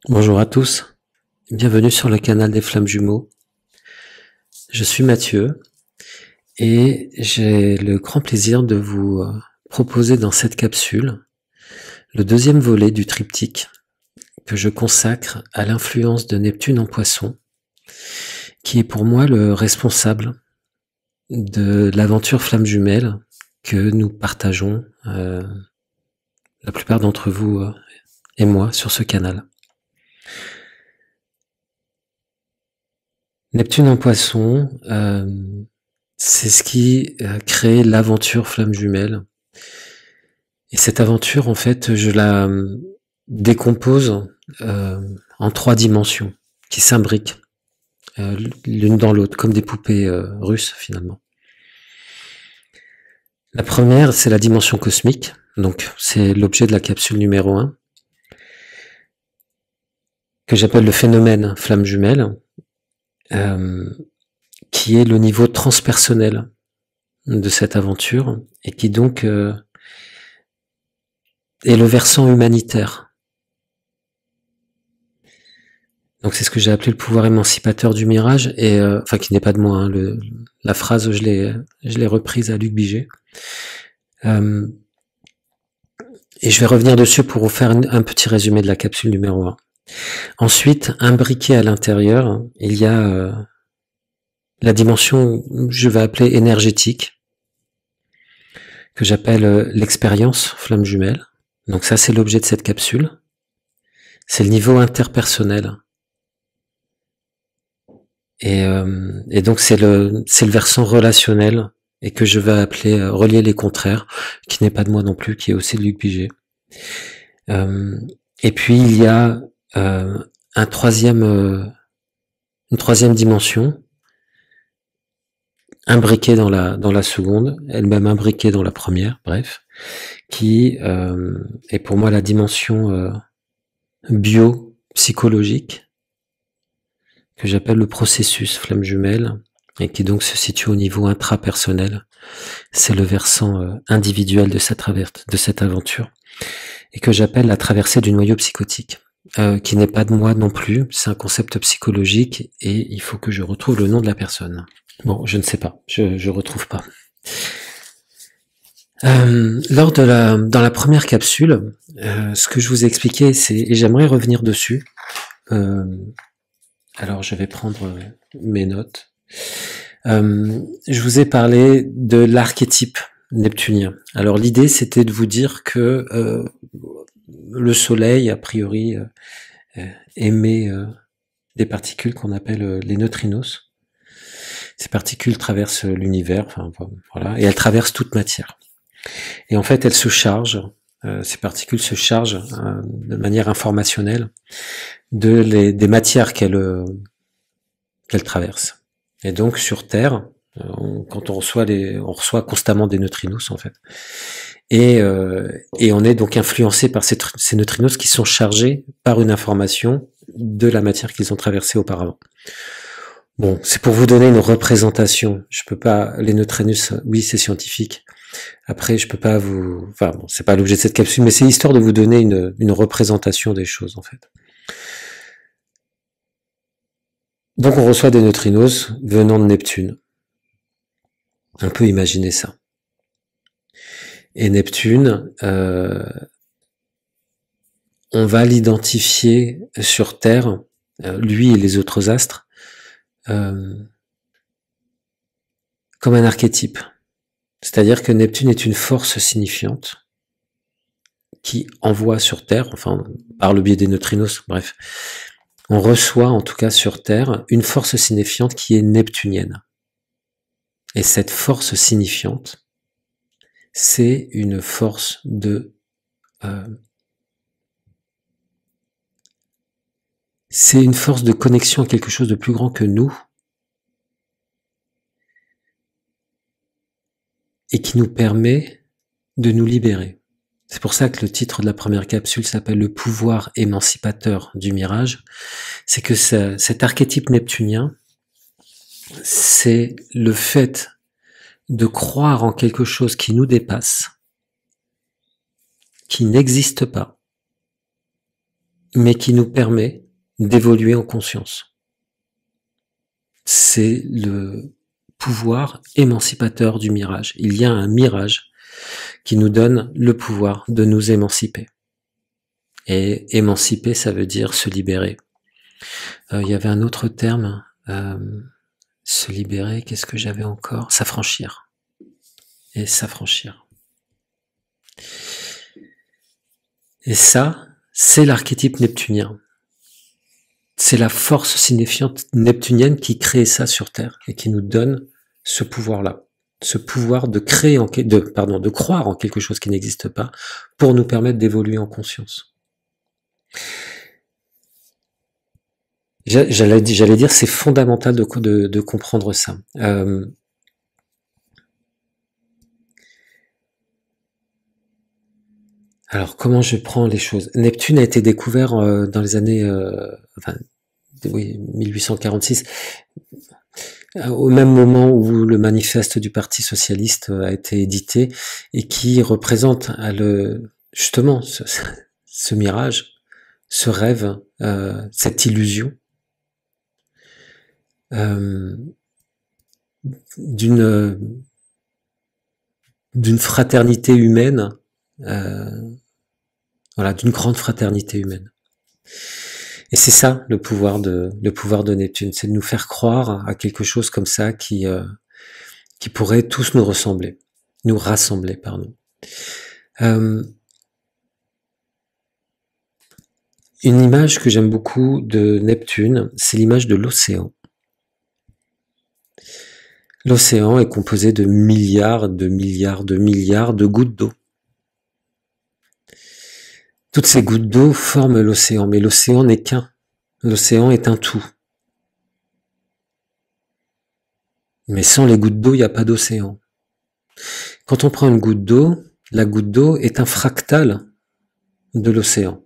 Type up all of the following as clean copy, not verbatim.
Bonjour à tous, bienvenue sur le canal des Flammes Jumeaux. Je suis Mathieu et j'ai le grand plaisir de vous proposer dans cette capsule le deuxième volet du triptyque que je consacre à l'influence de Neptune en Poisson, qui est pour moi le responsable de l'aventure Flammes Jumelles que nous partageons, la plupart d'entre vous et moi, sur ce canal. Neptune en Poisson, c'est ce qui crée l'aventure Flammes Jumelles. Et cette aventure, en fait, je la décompose en 3 dimensions qui s'imbriquent l'une dans l'autre, comme des poupées russes finalement. La première, c'est la dimension cosmique, donc c'est l'objet de la capsule numéro 1, que j'appelle le phénomène Flammes Jumelles, qui est le niveau transpersonnel de cette aventure, et qui donc est le versant humanitaire. Donc c'est ce que j'ai appelé le pouvoir émancipateur du mirage, et enfin qui n'est pas de moi, hein, la phrase je l'ai reprise à Luc Biget. Et je vais revenir dessus pour vous faire un petit résumé de la capsule numéro 1. Ensuite, imbriqué à l'intérieur, il y a la dimension, je vais appeler énergétique, que j'appelle l'expérience Flamme Jumelle. Donc ça, c'est l'objet de cette capsule. C'est le niveau interpersonnel. Et donc c'est le versant relationnel, et que je vais appeler relier les contraires, qui n'est pas de moi non plus, qui est aussi de Luc Biget. Et puis il y a une troisième dimension, imbriquée dans la seconde, elle-même imbriquée dans la première, bref, qui est pour moi la dimension bio-psychologique, que j'appelle le processus Flamme Jumelle, et qui donc se situe au niveau intrapersonnel. C'est le versant individuel de cette aventure, et que j'appelle la traversée du noyau psychotique, qui n'est pas de moi non plus, c'est un concept psychologique, et il faut que je retrouve le nom de la personne. Bon, je ne sais pas, je retrouve pas. Dans la première capsule, ce que je vous ai expliqué, et j'aimerais revenir dessus, alors je vais prendre mes notes. Je vous ai parlé de l'archétype neptunien. Alors l'idée, c'était de vous dire que le Soleil, a priori, émet des particules qu'on appelle les neutrinos. Ces particules traversent l'univers, enfin voilà, et elles traversent toute matière. Et en fait, elles se chargent, ces particules se chargent de manière informationnelle des matières qu'elles traversent. Et donc sur Terre, quand on reçoit constamment des neutrinos en fait, et on est donc influencé par ces neutrinos qui sont chargés par une information de la matière qu'ils ont traversée auparavant. Bon, c'est pour vous donner une représentation. Je peux pas, les neutrinos, oui, c'est scientifique. Après, je peux pas enfin bon, c'est pas l'objet de cette capsule, mais c'est histoire de vous donner une représentation des choses en fait. Donc on reçoit des neutrinos venant de Neptune. On peut imaginer ça. Et Neptune, on va l'identifier sur Terre, lui et les autres astres, comme un archétype. C'est-à-dire que Neptune est une force signifiante qui envoie sur Terre, enfin par le biais des neutrinos, bref, on reçoit en tout cas sur Terre une force signifiante qui est neptunienne. Et cette force signifiante, c'est une force c'est une force de connexion à quelque chose de plus grand que nous, et qui nous permet de nous libérer. C'est pour ça que le titre de la première capsule s'appelle le pouvoir émancipateur du mirage. C'est que cet archétype neptunien, c'est le fait de croire en quelque chose qui nous dépasse, qui n'existe pas, mais qui nous permet d'évoluer en conscience. C'est le pouvoir émancipateur du mirage. Il y a un mirage qui nous donne le pouvoir de nous émanciper. Et émanciper, ça veut dire se libérer. Il y avait un autre terme, se libérer, qu'est-ce que j'avais encore? S'affranchir. Et s'affranchir. Et ça, c'est l'archétype neptunien. C'est la force signifiante neptunienne qui crée ça sur Terre et qui nous donne ce pouvoir-là. Ce pouvoir de créer, de croire en quelque chose qui n'existe pas pour nous permettre d'évoluer en conscience. J'allais dire, c'est fondamental de comprendre ça. Alors, comment je prends les choses? Neptune a été découvert dans les années 1846, au même moment où le manifeste du Parti socialiste a été édité et qui représente justement ce mirage, ce rêve, cette illusion d'une fraternité humaine, voilà, d'une grande fraternité humaine. Et c'est ça le pouvoir de Neptune, c'est de nous faire croire à quelque chose comme ça qui pourrait tous nous rassembler, pardon. Une image que j'aime beaucoup de Neptune, c'est l'image de l'océan. L'océan est composé de milliards de gouttes d'eau. Toutes ces gouttes d'eau forment l'océan, mais l'océan n'est qu'un. L'océan est un tout. Mais sans les gouttes d'eau, il n'y a pas d'océan. Quand on prend une goutte d'eau, la goutte d'eau est un fractal de l'océan.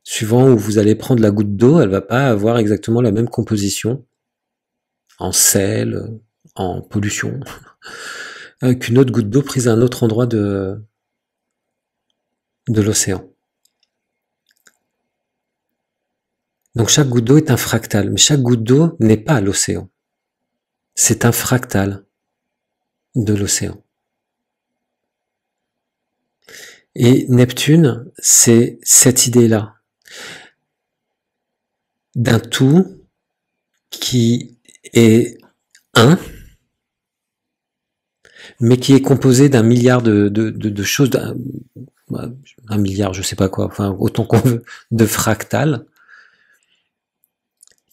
Suivant où vous allez prendre la goutte d'eau, elle va pas avoir exactement la même composition en sel, en pollution, qu'une autre goutte d'eau prise à un autre endroit de l'océan. Donc chaque goutte d'eau est un fractal, mais chaque goutte d'eau n'est pas l'océan. C'est un fractal de l'océan. Et Neptune, c'est cette idée-là d'un tout qui est un, mais qui est composé d'un milliard de choses, un milliard, je sais pas quoi, enfin autant qu'on veut, de fractales,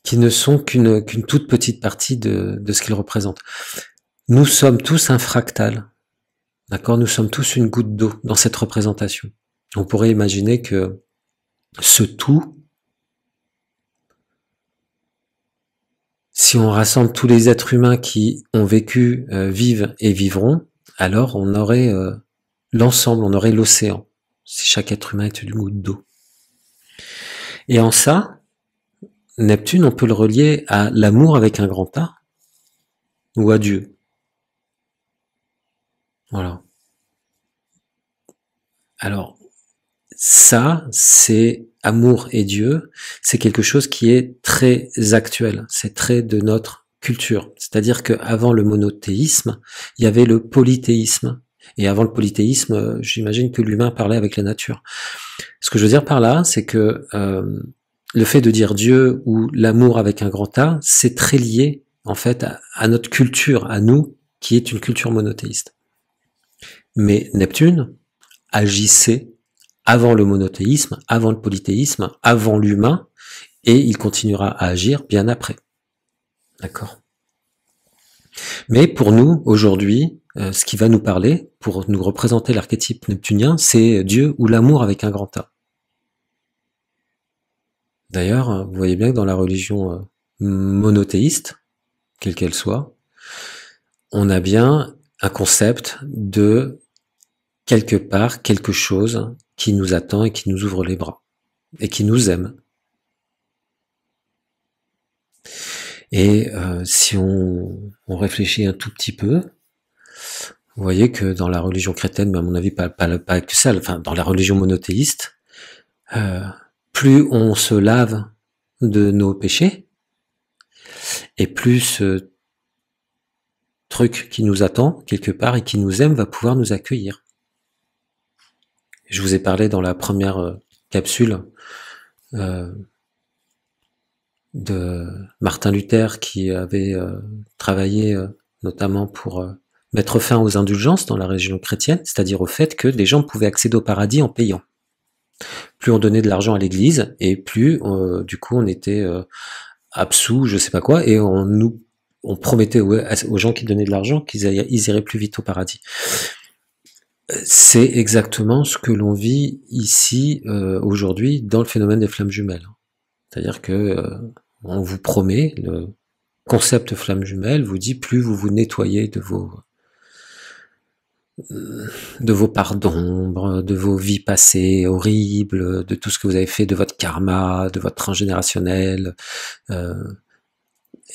qui ne sont qu'une toute petite partie de ce qu'ils représentent. Nous sommes tous un fractal, d'accord? Nous sommes tous une goutte d'eau dans cette représentation. On pourrait imaginer que ce tout, si on rassemble tous les êtres humains qui ont vécu, vivent et vivront, alors on aurait l'ensemble, on aurait l'océan, si chaque être humain était une goutte d'eau. Et en ça, Neptune, on peut le relier à l'amour avec un grand A, ou à Dieu. Voilà. Alors, ça, c'est amour et Dieu, c'est quelque chose qui est très actuel, c'est très de notre culture. C'est-à-dire qu'avant le monothéisme, il y avait le polythéisme. Et avant le polythéisme, j'imagine que l'humain parlait avec la nature. Ce que je veux dire par là, c'est que le fait de dire Dieu ou l'amour avec un grand A, c'est très lié en fait à notre culture, à nous, qui est une culture monothéiste. Mais Neptune agissait avant le monothéisme, avant le polythéisme, avant l'humain, et il continuera à agir bien après. D'accord ? Mais pour nous, aujourd'hui, ce qui va nous parler, pour nous représenter l'archétype neptunien, c'est Dieu ou l'amour avec un grand A. D'ailleurs, vous voyez bien que dans la religion monothéiste, quelle qu'elle soit, on a bien un concept de quelque part, quelque chose qui nous attend et qui nous ouvre les bras, et qui nous aime. Et si on réfléchit un tout petit peu, vous voyez que dans la religion chrétienne, mais à mon avis pas que ça, enfin dans la religion monothéiste, plus on se lave de nos péchés, et plus ce truc qui nous attend quelque part et qui nous aime va pouvoir nous accueillir. Je vous ai parlé dans la première capsule de Martin Luther qui avait travaillé notamment pour mettre fin aux indulgences dans la religion chrétienne, c'est-à-dire au fait que les gens pouvaient accéder au paradis en payant. Plus on donnait de l'argent à l'église, et plus du coup on était absous, je sais pas quoi, et on promettait aux gens qui donnaient de l'argent qu'ils iraient plus vite au paradis. C'est exactement ce que l'on vit ici aujourd'hui dans le phénomène des flammes jumelles. C'est-à-dire que on vous promet, le concept flamme jumelle vous dit plus vous vous nettoyez de vos parts d'ombre, de vos vies passées horribles, de tout ce que vous avez fait, de votre karma, de votre transgénérationnel,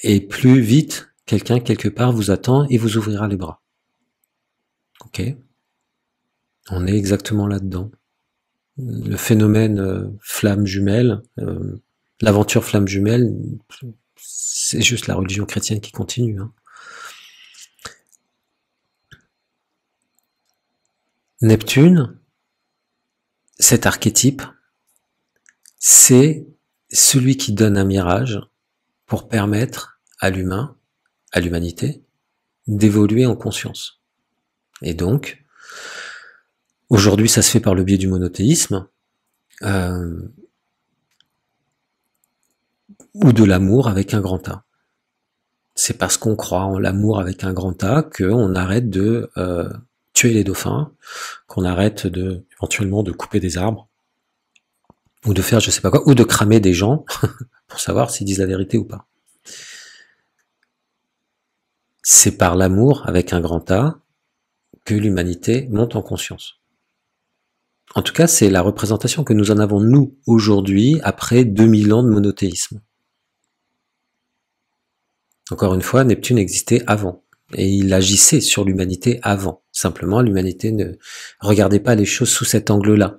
et plus vite quelqu'un quelque part vous attend et vous ouvrira les bras. Ok ? On est exactement là-dedans. Le phénomène flamme jumelle, l'aventure flamme jumelle, c'est juste la religion chrétienne qui continue. Hein. Neptune, cet archétype, c'est celui qui donne un mirage pour permettre à l'humain, à l'humanité, d'évoluer en conscience. Et donc, aujourd'hui, ça se fait par le biais du monothéisme, ou de l'amour avec un grand A. C'est parce qu'on croit en l'amour avec un grand A qu'on arrête de tuer les dauphins, qu'on arrête éventuellement de couper des arbres, ou de faire je sais pas quoi, ou de cramer des gens pour savoir s'ils disent la vérité ou pas. C'est par l'amour avec un grand A que l'humanité monte en conscience. En tout cas, c'est la représentation que nous en avons, nous, aujourd'hui, après 2000 ans de monothéisme. Encore une fois, Neptune existait avant, et il agissait sur l'humanité avant. Simplement, l'humanité ne regardait pas les choses sous cet angle-là,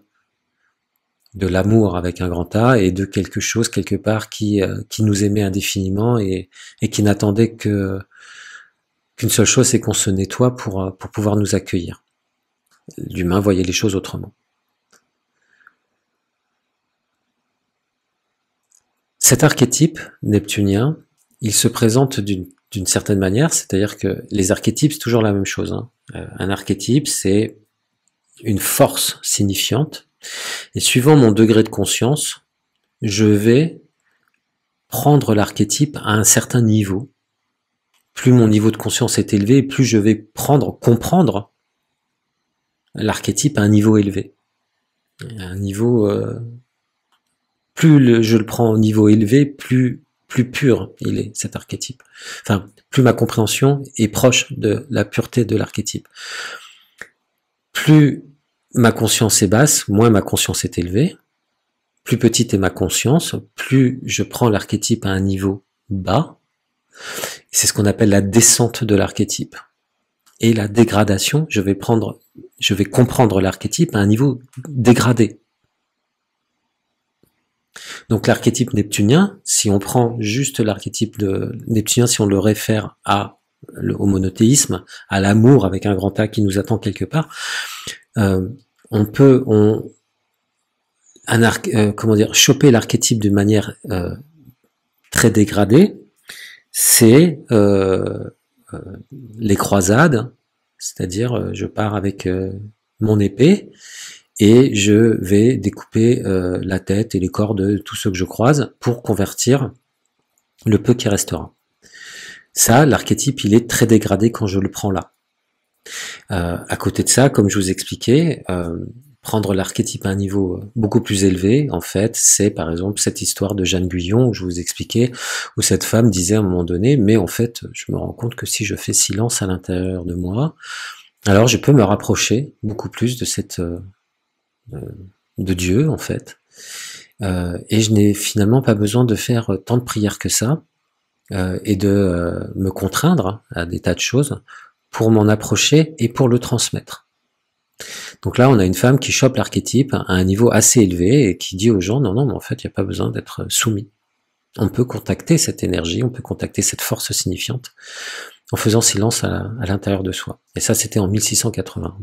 de l'amour avec un grand A, et de quelque chose, quelque part, qui nous aimait indéfiniment, et qui n'attendait qu'une seule chose, c'est qu'on se nettoie pour pouvoir nous accueillir. L'humain voyait les choses autrement. Cet archétype neptunien, il se présente d'une certaine manière, c'est-à-dire que les archétypes, c'est toujours la même chose. Hein. Un archétype, c'est une force signifiante, et suivant mon degré de conscience, je vais prendre l'archétype à un certain niveau. Plus mon niveau de conscience est élevé, plus je vais comprendre l'archétype à un niveau élevé. Un niveau... plus je le prends au niveau élevé, plus pur il est, cet archétype. Enfin, plus ma compréhension est proche de la pureté de l'archétype. Plus ma conscience est basse, moins ma conscience est élevée. Plus petite est ma conscience, plus je prends l'archétype à un niveau bas. C'est ce qu'on appelle la descente de l'archétype. Et la dégradation, je vais comprendre l'archétype à un niveau dégradé. Donc l'archétype neptunien, si on prend juste l'archétype de neptunien, si on le réfère au monothéisme, à l'amour avec un grand A qui nous attend quelque part, choper l'archétype d'une manière très dégradée, c'est les croisades, c'est-à-dire je pars avec mon épée, et je vais découper la tête et les corps de tous ceux que je croise pour convertir le peu qui restera. Ça, l'archétype, il est très dégradé quand je le prends là. À côté de ça, comme je vous expliquais, prendre l'archétype à un niveau beaucoup plus élevé, en fait, c'est par exemple cette histoire de Jeanne Guyon, où je vous expliquais, où cette femme disait à un moment donné, mais en fait, je me rends compte que si je fais silence à l'intérieur de moi, alors je peux me rapprocher beaucoup plus de de Dieu en fait, et je n'ai finalement pas besoin de faire tant de prières que ça, et de me contraindre à des tas de choses pour m'en approcher et pour le transmettre. Donc là, on a une femme qui chope l'archétype à un niveau assez élevé et qui dit aux gens, non, non, mais en fait, il n'y a pas besoin d'être soumis. On peut contacter cette énergie, on peut contacter cette force signifiante en faisant silence à l'intérieur de soi. Et ça, c'était en 1680.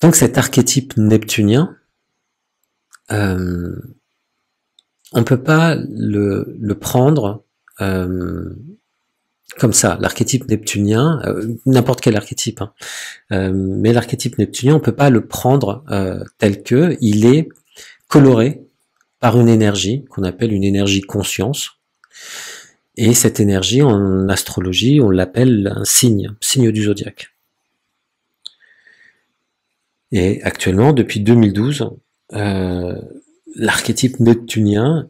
Donc cet archétype neptunien, on peut pas le prendre comme ça. L'archétype neptunien, n'importe quel archétype, hein, mais l'archétype neptunien, on peut pas le prendre tel que il est coloré par une énergie qu'on appelle une énergie conscience. Et cette énergie, en astrologie, on l'appelle un signe du zodiaque. Et actuellement, depuis 2012, l'archétype neptunien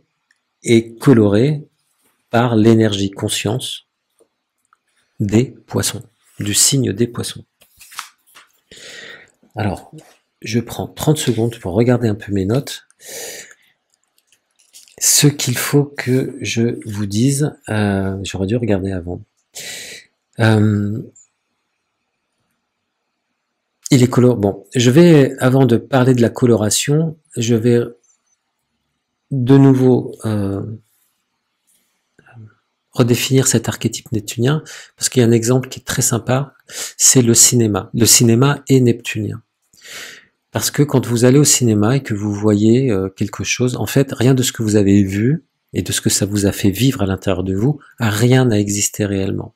est coloré par l'énergie conscience des poissons, du signe des poissons. Alors, je prends 30 secondes pour regarder un peu mes notes. Ce qu'il faut que je vous dise, j'aurais dû regarder avant. Il est coloré. Bon, je vais, avant de parler de la coloration, je vais de nouveau redéfinir cet archétype neptunien, parce qu'il y a un exemple qui est très sympa, c'est le cinéma. Le cinéma est neptunien. Parce que quand vous allez au cinéma et que vous voyez quelque chose, en fait, rien de ce que vous avez vu et de ce que ça vous a fait vivre à l'intérieur de vous, rien n'a existé réellement.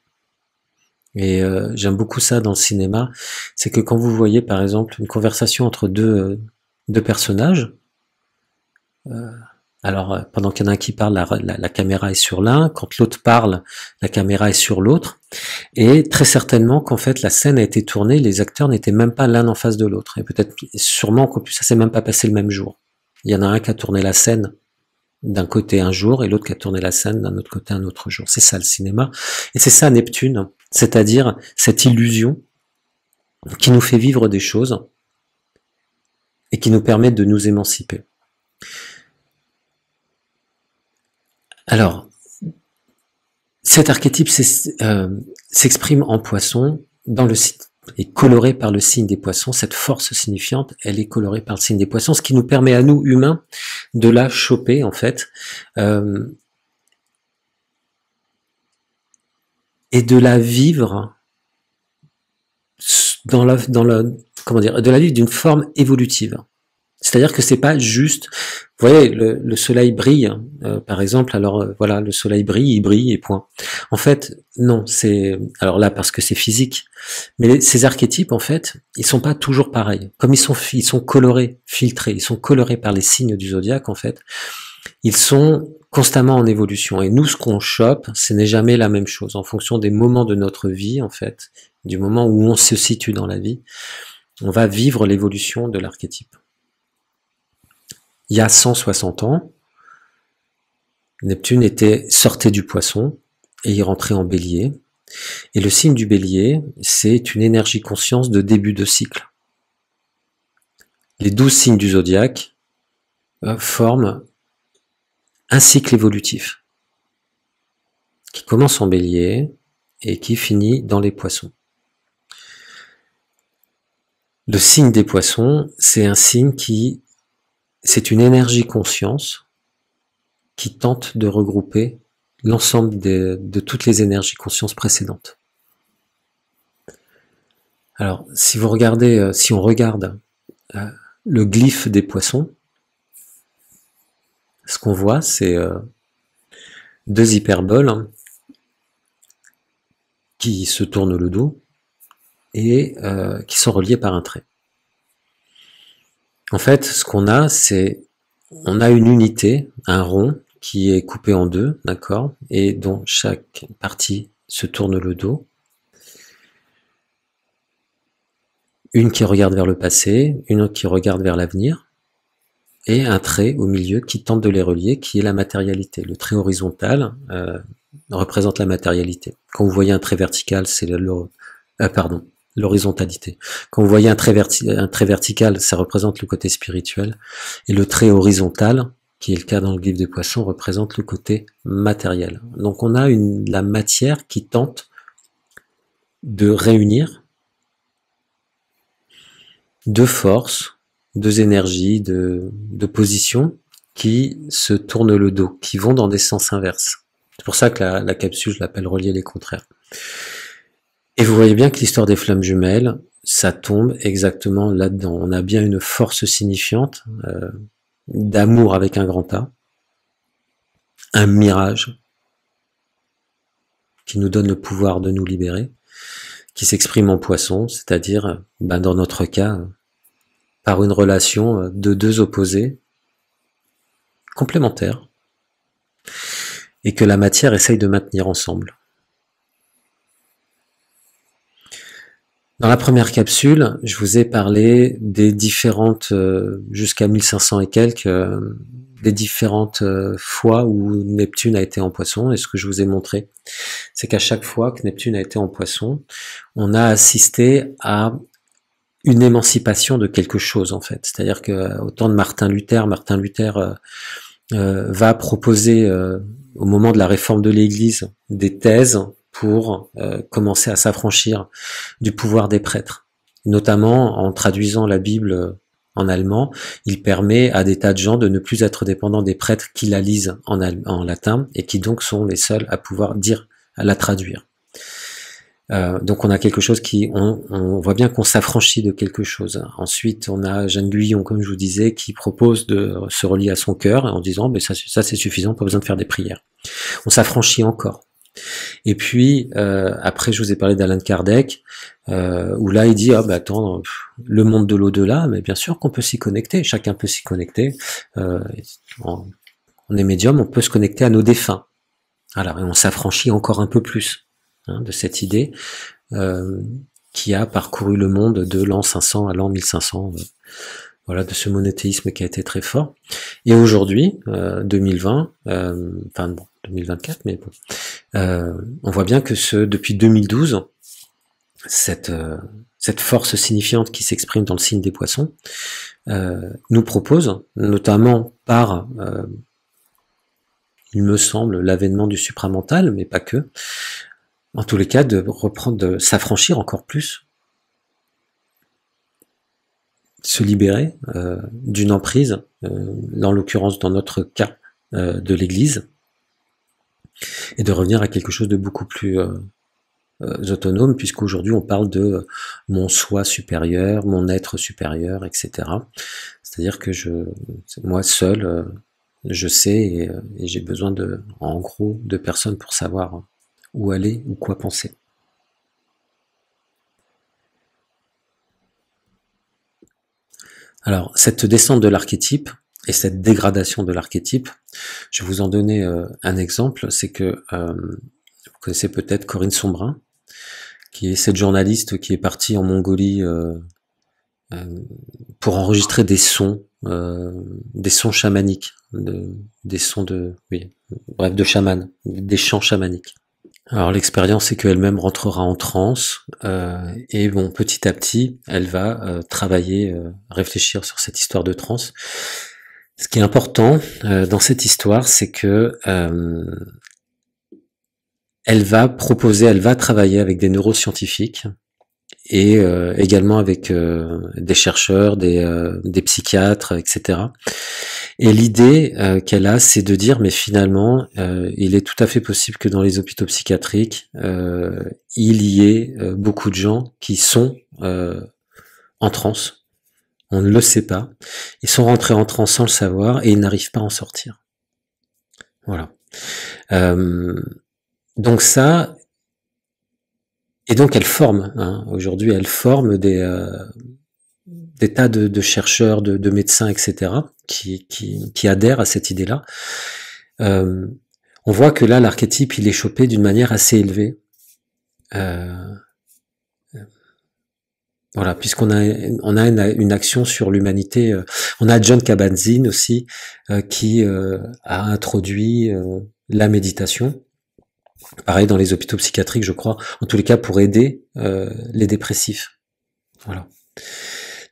Et j'aime beaucoup ça dans le cinéma, c'est que quand vous voyez par exemple une conversation entre deux personnages, alors pendant qu'il y en a un qui parle, la caméra est sur l'un, quand l'autre parle, la caméra est sur l'autre, et très certainement qu'en fait la scène a été tournée, les acteurs n'étaient même pas l'un en face de l'autre, et peut-être sûrement qu'en plus ça s'est même pas passé le même jour. Il y en a un qui a tourné la scène d'un côté un jour, et l'autre qui a tourné la scène d'un autre côté un autre jour. C'est ça le cinéma, et c'est ça Neptune, c'est-à-dire cette illusion qui nous fait vivre des choses et qui nous permet de nous émanciper. Alors, cet archétype s'exprime en poisson dans le signe, est coloré par le signe des poissons. Cette force signifiante, elle est colorée par le signe des poissons, ce qui nous permet à nous, humains, de la choper, en fait, et de la vivre comment dire, de la vivre d'une forme évolutive. C'est-à-dire que c'est pas juste, vous voyez, le soleil brille, par exemple, alors voilà, le soleil brille, il brille et point. En fait, non, c'est, alors là, parce que c'est physique, mais ces archétypes, en fait, ils sont pas toujours pareils. Comme ils sont colorés, filtrés, ils sont colorés par les signes du zodiaque, en fait, ils sont constamment en évolution. Et nous, ce qu'on chope, ce n'est jamais la même chose. En fonction des moments de notre vie, en fait, du moment où on se situe dans la vie, on va vivre l'évolution de l'archétype. Il y a 160 ans, Neptune sortait du Poisson et il rentrait en Bélier. Et le signe du Bélier, c'est une énergie conscience de début de cycle. Les 12 signes du zodiaque forment un cycle évolutif qui commence en Bélier et qui finit dans les Poissons. Le signe des Poissons, c'est un signe c'est une énergie conscience qui tente de regrouper l'ensemble de toutes les énergies conscience précédentes. Alors, si on regarde le glyphe des Poissons, ce qu'on voit, c'est deux hyperboles qui se tournent le dos et qui sont reliés par un trait. En fait, ce qu'on a, on a une unité, un rond qui est coupé en deux, d'accord, et dont chaque partie se tourne le dos. Une qui regarde vers le passé, une autre qui regarde vers l'avenir, et un trait au milieu qui tente de les relier, qui est la matérialité. Le trait horizontal représente la matérialité. Quand vous voyez un trait vertical, c'est l'horizontalité. Quand vous voyez un trait vertical, ça représente le côté spirituel, et le trait horizontal, qui est le cas dans le glyphe des Poissons, représente le côté matériel. Donc on a la matière qui tente de réunir deux forces, deux énergies, de positions qui se tournent le dos, qui vont dans des sens inverses. C'est pour ça que la capsule, je l'appelle relier les contraires. Et vous voyez bien que l'histoire des flammes jumelles, ça tombe exactement là-dedans. On a bien une force signifiante d'amour avec un grand A, un mirage qui nous donne le pouvoir de nous libérer, qui s'exprime en poisson, c'est-à-dire, dans notre cas, par une relation de deux opposés complémentaires, et que la matière essaye de maintenir ensemble. Dans la première capsule, je vous ai parlé des différentes, jusqu'à 1500 et quelques, des différentes fois où Neptune a été en Poisson, et ce que je vous ai montré, c'est qu'à chaque fois que Neptune a été en Poisson, on a assisté à une émancipation de quelque chose, en fait. C'est-à-dire que au temps de Martin Luther va proposer, au moment de la réforme de l'Église, des thèses pour commencer à s'affranchir du pouvoir des prêtres. Notamment en traduisant la Bible en allemand, il permet à des tas de gens de ne plus être dépendants des prêtres qui la lisent en latin et qui donc sont les seuls à pouvoir à la traduire. Donc on a quelque chose on voit bien qu'on s'affranchit de quelque chose. Ensuite, on a Jeanne Guyon, comme je vous disais, qui propose de se relier à son cœur en disant, ça c'est suffisant, pas besoin de faire des prières. On s'affranchit encore. Et puis après, je vous ai parlé d'Alan Kardec, où là il dit, attends, le monde de l'au-delà, mais bien sûr qu'on peut s'y connecter, chacun peut s'y connecter. On est médium, on peut se connecter à nos défunts. Alors, et on s'affranchit encore un peu plus de cette idée qui a parcouru le monde de l'an 500 à l'an 1500, voilà, de ce monothéisme qui a été très fort. Et aujourd'hui, 2020, 2024, mais bon, on voit bien que depuis 2012, cette force signifiante qui s'exprime dans le signe des Poissons nous propose, notamment par, il me semble, l'avènement du supramental, mais pas que, en tous les cas, de s'affranchir encore plus, se libérer d'une emprise, en l'occurrence dans notre cas de l'Église, et de revenir à quelque chose de beaucoup plus autonome, puisqu'aujourd'hui on parle de mon soi supérieur, mon être supérieur, etc. C'est-à-dire que moi seul, je sais et j'ai besoin en gros, de personnes pour savoir où aller ou quoi penser. Alors, cette descente de l'archétype et cette dégradation de l'archétype, je vais vous en donner un exemple, c'est que vous connaissez peut-être Corinne Sombrin, qui est cette journaliste qui est partie en Mongolie pour enregistrer des sons chamaniques, des sons de chaman, des chants chamaniques. Alors l'expérience, c'est qu'elle-même rentrera en transe et petit à petit, elle va travailler, réfléchir sur cette histoire de transe. Ce qui est important dans cette histoire, c'est que elle va travailler avec des neuroscientifiques et également avec des chercheurs, des psychiatres, etc. Et l'idée qu'elle a, c'est de dire, mais finalement, il est tout à fait possible que dans les hôpitaux psychiatriques, il y ait beaucoup de gens qui sont en transe. On ne le sait pas. Ils sont rentrés en transe sans le savoir et ils n'arrivent pas à en sortir. Voilà. Donc ça, et donc elle forme. Aujourd'hui, elle forme des tas de chercheurs, de médecins, etc., qui adhèrent à cette idée-là. On voit que là, l'archétype, il est chopé d'une manière assez élevée. Voilà, puisqu'on a une action sur l'humanité. On a John Kabat-Zinn aussi, qui a introduit la méditation. Pareil dans les hôpitaux psychiatriques, je crois, en tous les cas pour aider les dépressifs. Voilà.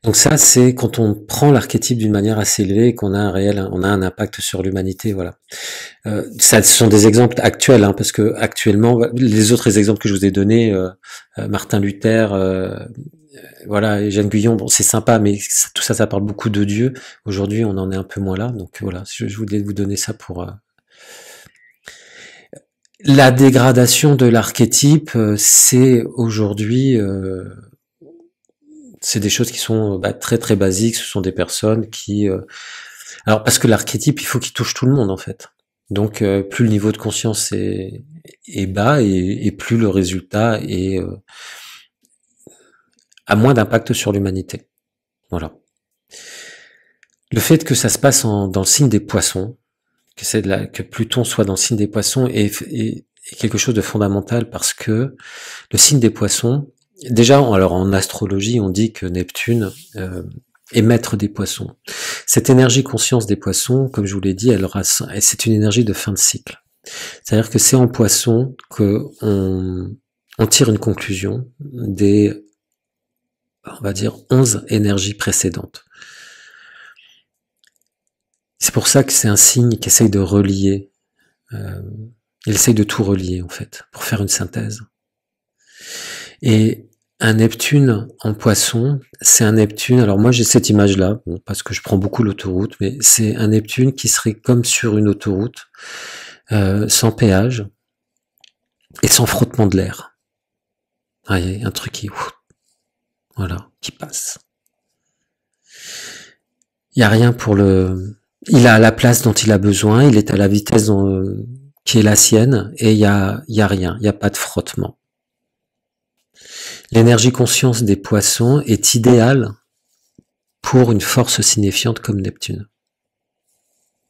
Donc ça, c'est quand on prend l'archétype d'une manière assez élevée et qu'on a un impact sur l'humanité, voilà. Ça, ce sont des exemples actuels, parce que actuellement, les autres exemples que je vous ai donnés, Martin Luther, voilà, et Jeanne Guyon, bon, c'est sympa, mais tout ça, ça parle beaucoup de Dieu. Aujourd'hui, on en est un peu moins là, donc voilà, je voulais vous donner ça pour la dégradation de l'archétype. C'est aujourd'hui, c'est des choses qui sont très très basiques. Ce sont des personnes qui, alors parce que l'archétype, il faut qu'il touche tout le monde en fait. Donc plus le niveau de conscience est bas et plus le résultat a moins d'impact sur l'humanité. Voilà. Le fait que ça se passe dans le signe des poissons, que Pluton soit dans le signe des poissons est quelque chose de fondamental parce que le signe des poissons, déjà, alors en astrologie, on dit que Neptune est maître des poissons. Cette énergie conscience des poissons, comme je vous l'ai dit, c'est une énergie de fin de cycle. C'est-à-dire que c'est en poisson que on tire une conclusion des, on va dire, 11 énergies précédentes. C'est pour ça que c'est un signe qui essaye de relier. Il essaye de tout relier, en fait, pour faire une synthèse. Et un Neptune en poisson, c'est un Neptune, alors moi j'ai cette image-là, bon, parce que je prends beaucoup l'autoroute, mais c'est un Neptune qui serait comme sur une autoroute, sans péage, et sans frottement de l'air. Vous voyez, un truc qui, voilà, qui passe. Il n'y a rien pour il a la place dont il a besoin, il est à la vitesse qui est la sienne, et il y a rien, il n'y a pas de frottement. L'énergie conscience des poissons est idéale pour une force signifiante comme Neptune.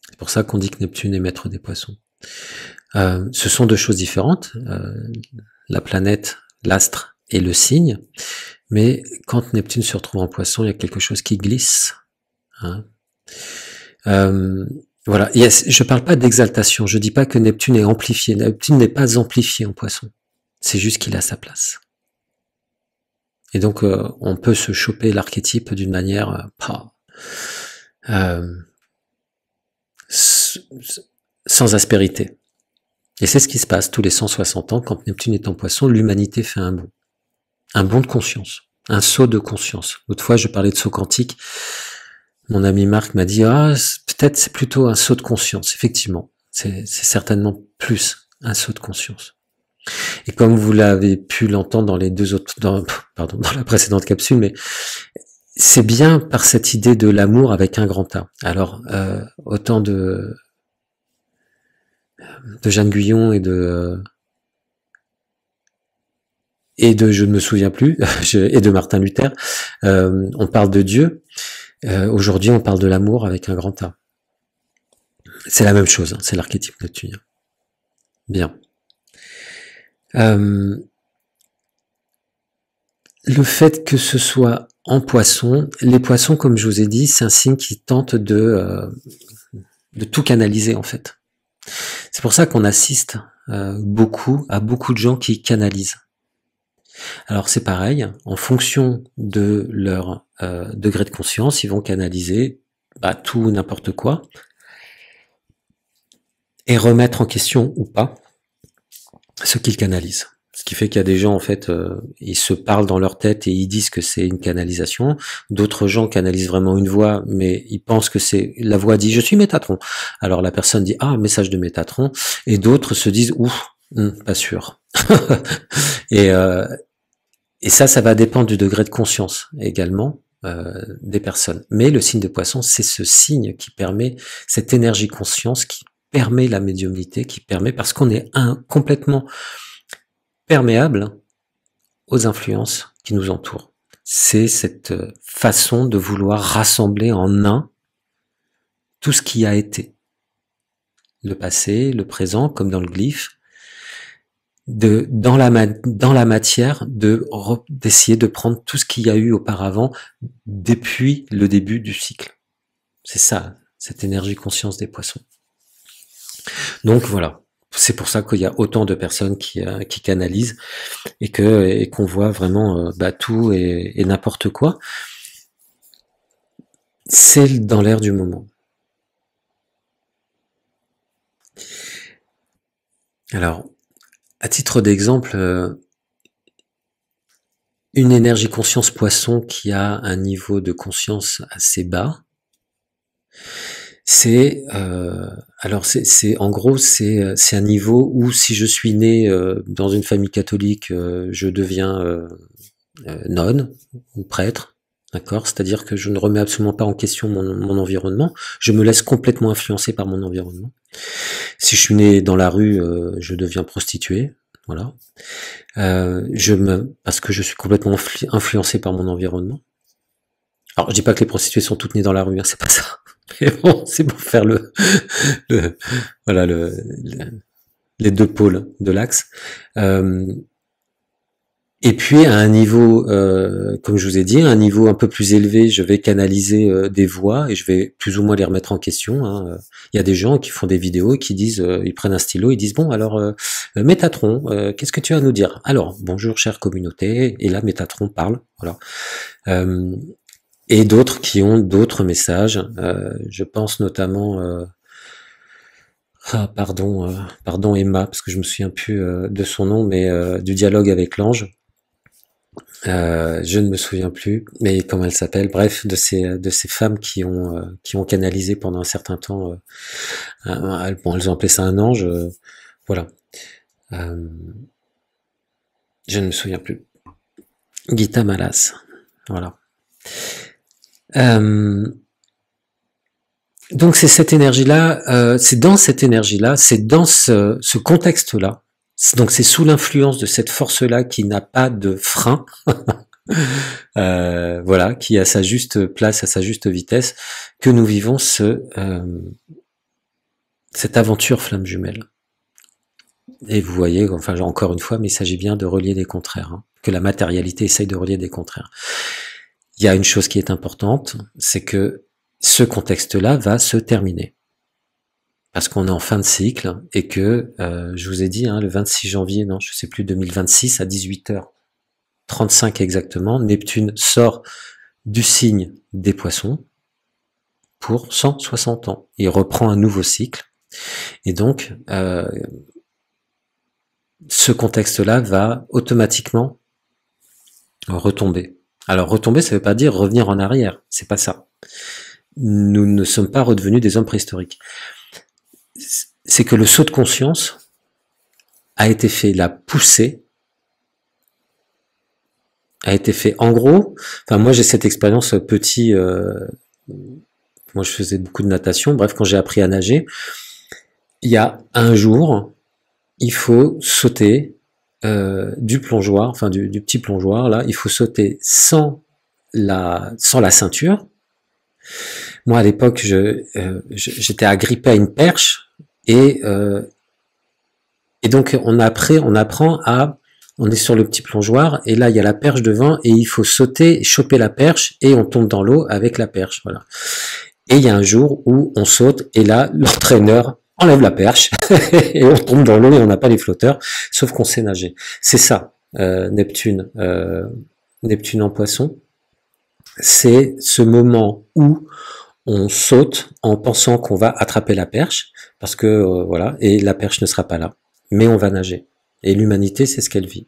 C'est pour ça qu'on dit que Neptune est maître des poissons. Ce sont deux choses différentes, la planète, l'astre et le signe, mais quand Neptune se retrouve en poisson, il y a quelque chose qui glisse. Hein. Voilà. Je parle pas d'exaltation, je dis pas que Neptune est amplifié. Neptune n'est pas amplifié en poisson. C'est juste qu'il a sa place. Et donc, on peut se choper l'archétype d'une manière sans aspérité. Et c'est ce qui se passe tous les 160 ans. Quand Neptune est en poisson, l'humanité fait un bond. Un bond de conscience. Un saut de conscience. L'autre fois, je parlais de saut quantique. Mon ami Marc m'a dit, peut-être c'est plutôt un saut de conscience. Effectivement, c'est certainement plus un saut de conscience. Et comme vous l'avez pu l'entendre dans les deux autres, dans la précédente capsule, mais c'est bien par cette idée de l'amour avec un grand A. Alors, autant de Jeanne Guyon et de je ne me souviens plus, et de Martin Luther, on parle de Dieu. Aujourd'hui, on parle de l'amour avec un grand A. C'est la même chose, hein, c'est l'archétype neptunien. Bien. Le fait que ce soit en poisson, les poissons, comme je vous ai dit, c'est un signe qui tente de tout canaliser en fait. C'est pour ça qu'on assiste beaucoup à beaucoup de gens qui canalisent. Alors c'est pareil, en fonction de leur degré de conscience, ils vont canaliser tout ou n'importe quoi et remettre en question ou pas ce qu'ils canalisent. Ce qui fait qu'il y a des gens, en fait, ils se parlent dans leur tête et ils disent que c'est une canalisation. D'autres gens canalisent vraiment une voix, mais ils pensent que c'est... La voix dit « je suis Métatron ». Alors la personne dit « ah, message de Métatron ». Et d'autres se disent « ouf, pas sûr ». Et ça va dépendre du degré de conscience également des personnes. Mais le signe de Poisson, c'est ce signe qui permet cette énergie conscience qui permet la médiumnité, qui permet, parce qu'on est complètement perméable aux influences qui nous entourent. C'est cette façon de vouloir rassembler en un tout ce qui a été. Le passé, le présent, comme dans le glyphe, dans la matière, d'essayer de prendre tout ce qu'il y a eu auparavant depuis le début du cycle. C'est ça, cette énergie conscience des poissons. Donc voilà. C'est pour ça qu'il y a autant de personnes qui canalisent et qu'on voit vraiment tout et n'importe quoi. C'est dans l'air du moment. Alors, à titre d'exemple, une énergie conscience poisson qui a un niveau de conscience assez bas. C'est alors c'est en gros c'est un niveau où si je suis né dans une famille catholique, je deviens nonne ou prêtre, d'accord? C'est-à-dire que je ne remets absolument pas en question mon environnement, je me laisse complètement influencer par mon environnement. Si je suis né dans la rue, je deviens prostituée, voilà. Parce que je suis complètement influencé par mon environnement. Alors je dis pas que les prostituées sont toutes nées dans la rue, hein, c'est pas ça. Mais bon, c'est pour faire le voilà les deux pôles de l'axe. Et puis à un niveau, comme je vous ai dit, à un niveau un peu plus élevé, je vais canaliser des voix et je vais plus ou moins les remettre en question, hein. Il y a des gens qui font des vidéos et qui disent, ils prennent un stylo, ils disent bon alors Métatron, qu'est-ce que tu as à nous dire? Alors bonjour chère communauté, et là Métatron parle, voilà. Et d'autres qui ont d'autres messages. Je pense notamment, pardon Emma, parce que je me souviens plus de son nom, mais du dialogue avec l'ange. Je ne me souviens plus, mais comment elle s'appelle. Bref, de ces femmes qui ont canalisé pendant un certain temps. Bon, elles ont appelé ça un ange. Voilà. Je ne me souviens plus. Gita Malas. Voilà. Donc c'est cette énergie-là, c'est dans cette énergie-là, c'est dans ce contexte-là, donc c'est sous l'influence de cette force-là qui n'a pas de frein, voilà, qui a sa juste place, à sa juste vitesse, que nous vivons cette aventure flamme jumelle. Et vous voyez, enfin encore une fois, mais il s'agit bien de relier des contraires, hein, que la matérialité essaye de relier des contraires. Il y a une chose qui est importante, c'est que ce contexte-là va se terminer. Parce qu'on est en fin de cycle et que, je vous ai dit, hein, le 26 janvier, non, je sais plus, 2026 à 18h35 exactement, Neptune sort du signe des Poissons pour 160 ans. Il reprend un nouveau cycle. Et donc, ce contexte-là va automatiquement retomber. Alors retomber, ça ne veut pas dire revenir en arrière, c'est pas ça. Nous ne sommes pas redevenus des hommes préhistoriques. C'est que le saut de conscience a été fait, la poussée a été fait. En gros, enfin moi j'ai cette expérience petit, moi je faisais beaucoup de natation, bref quand j'ai appris à nager, il y a un jour, il faut sauter du plongeoir, enfin du petit plongeoir là, il faut sauter sans la ceinture. Moi à l'époque j'étais agrippé à une perche et donc on apprend à, on est sur le petit plongeoir et là il y a la perche devant et il faut sauter, choper la perche et on tombe dans l'eau avec la perche, voilà. Et il y a un jour où on saute et là l'entraîneur enlève la perche et on tombe dans l'eau et on n'a pas les flotteurs, sauf qu'on sait nager. C'est ça, Neptune en Poisson. C'est ce moment où on saute en pensant qu'on va attraper la perche, parce que voilà, et la perche ne sera pas là, mais on va nager. Et l'humanité, c'est ce qu'elle vit.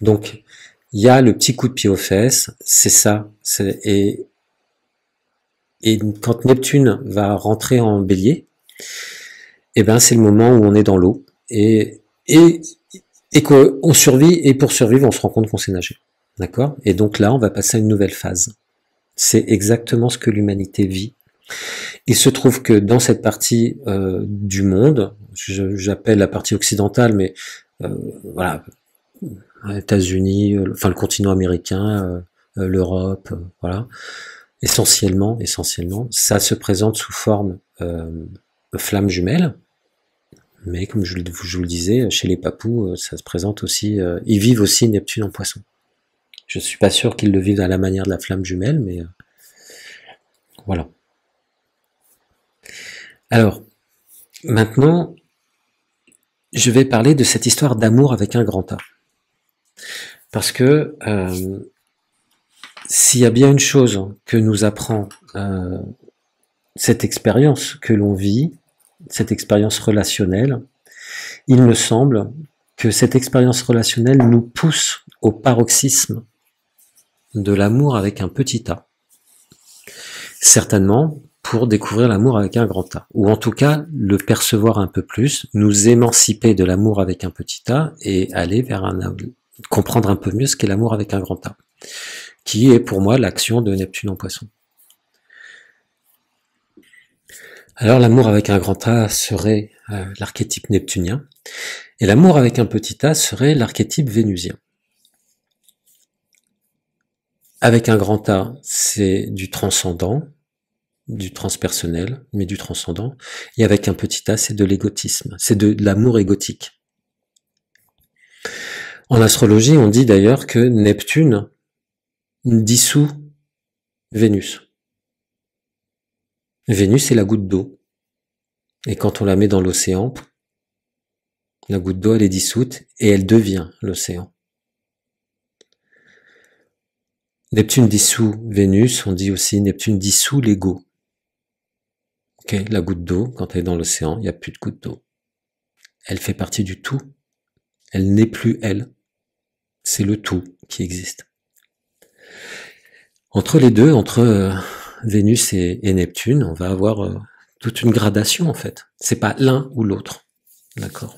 Donc, il y a le petit coup de pied aux fesses, c'est ça. Et quand Neptune va rentrer en Bélier, eh ben c'est le moment où on est dans l'eau et qu'on survit, et pour survivre, on se rend compte qu'on sait nager. D'accord? Et donc là, on va passer à une nouvelle phase. C'est exactement ce que l'humanité vit. Il se trouve que dans cette partie du monde, j'appelle la partie occidentale, mais voilà, les États-Unis, enfin le continent américain, l'Europe, voilà, essentiellement, ça se présente sous forme flamme jumelle. Mais comme je vous le disais, chez les Papous, ça se présente aussi. Ils vivent aussi Neptune en Poisson. Je suis pas sûr qu'ils le vivent à la manière de la flamme jumelle, mais voilà. Alors, maintenant, je vais parler de cette histoire d'amour avec un grand A. Parce que s'il y a bien une chose que nous apprend cette expérience que l'on vit, cette expérience relationnelle, il me semble que cette expérience relationnelle nous pousse au paroxysme de l'amour avec un petit a. Certainement pour découvrir l'amour avec un grand A, ou en tout cas le percevoir un peu plus, nous émanciper de l'amour avec un petit a et aller vers comprendre un peu mieux ce qu'est l'amour avec un grand A, qui est pour moi l'action de Neptune en Poisson. Alors l'amour avec un grand A serait l'archétype neptunien, et l'amour avec un petit a serait l'archétype vénusien. Avec un grand A, c'est du transcendant, du transpersonnel, mais du transcendant, et avec un petit a, c'est de l'égotisme, c'est de l'amour égotique. En astrologie, on dit d'ailleurs que Neptune dissout Vénus. Vénus est la goutte d'eau, et quand on la met dans l'océan, la goutte d'eau, elle est dissoute, et elle devient l'océan. Neptune dissout Vénus, on dit aussi Neptune dissout l'ego. Okay, la goutte d'eau, quand elle est dans l'océan, il n'y a plus de goutte d'eau. Elle fait partie du tout. Elle n'est plus elle. C'est le tout qui existe. Entre les deux, entre Vénus et Neptune, on va avoir toute une gradation en fait. C'est pas l'un ou l'autre. D'accord.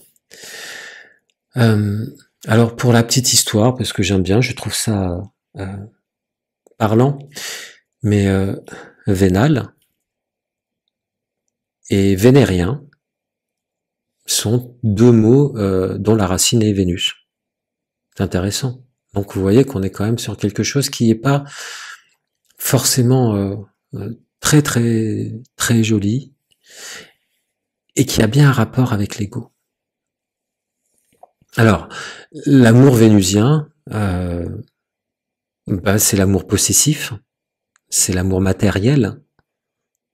Alors pour la petite histoire, parce que j'aime bien, je trouve ça parlant, mais vénal et vénérien sont deux mots dont la racine est Vénus. C'est intéressant. Donc vous voyez qu'on est quand même sur quelque chose qui n'est pas forcément très très très joli et qui a bien un rapport avec l'ego. Alors, l'amour vénusien, c'est l'amour possessif, c'est l'amour matériel,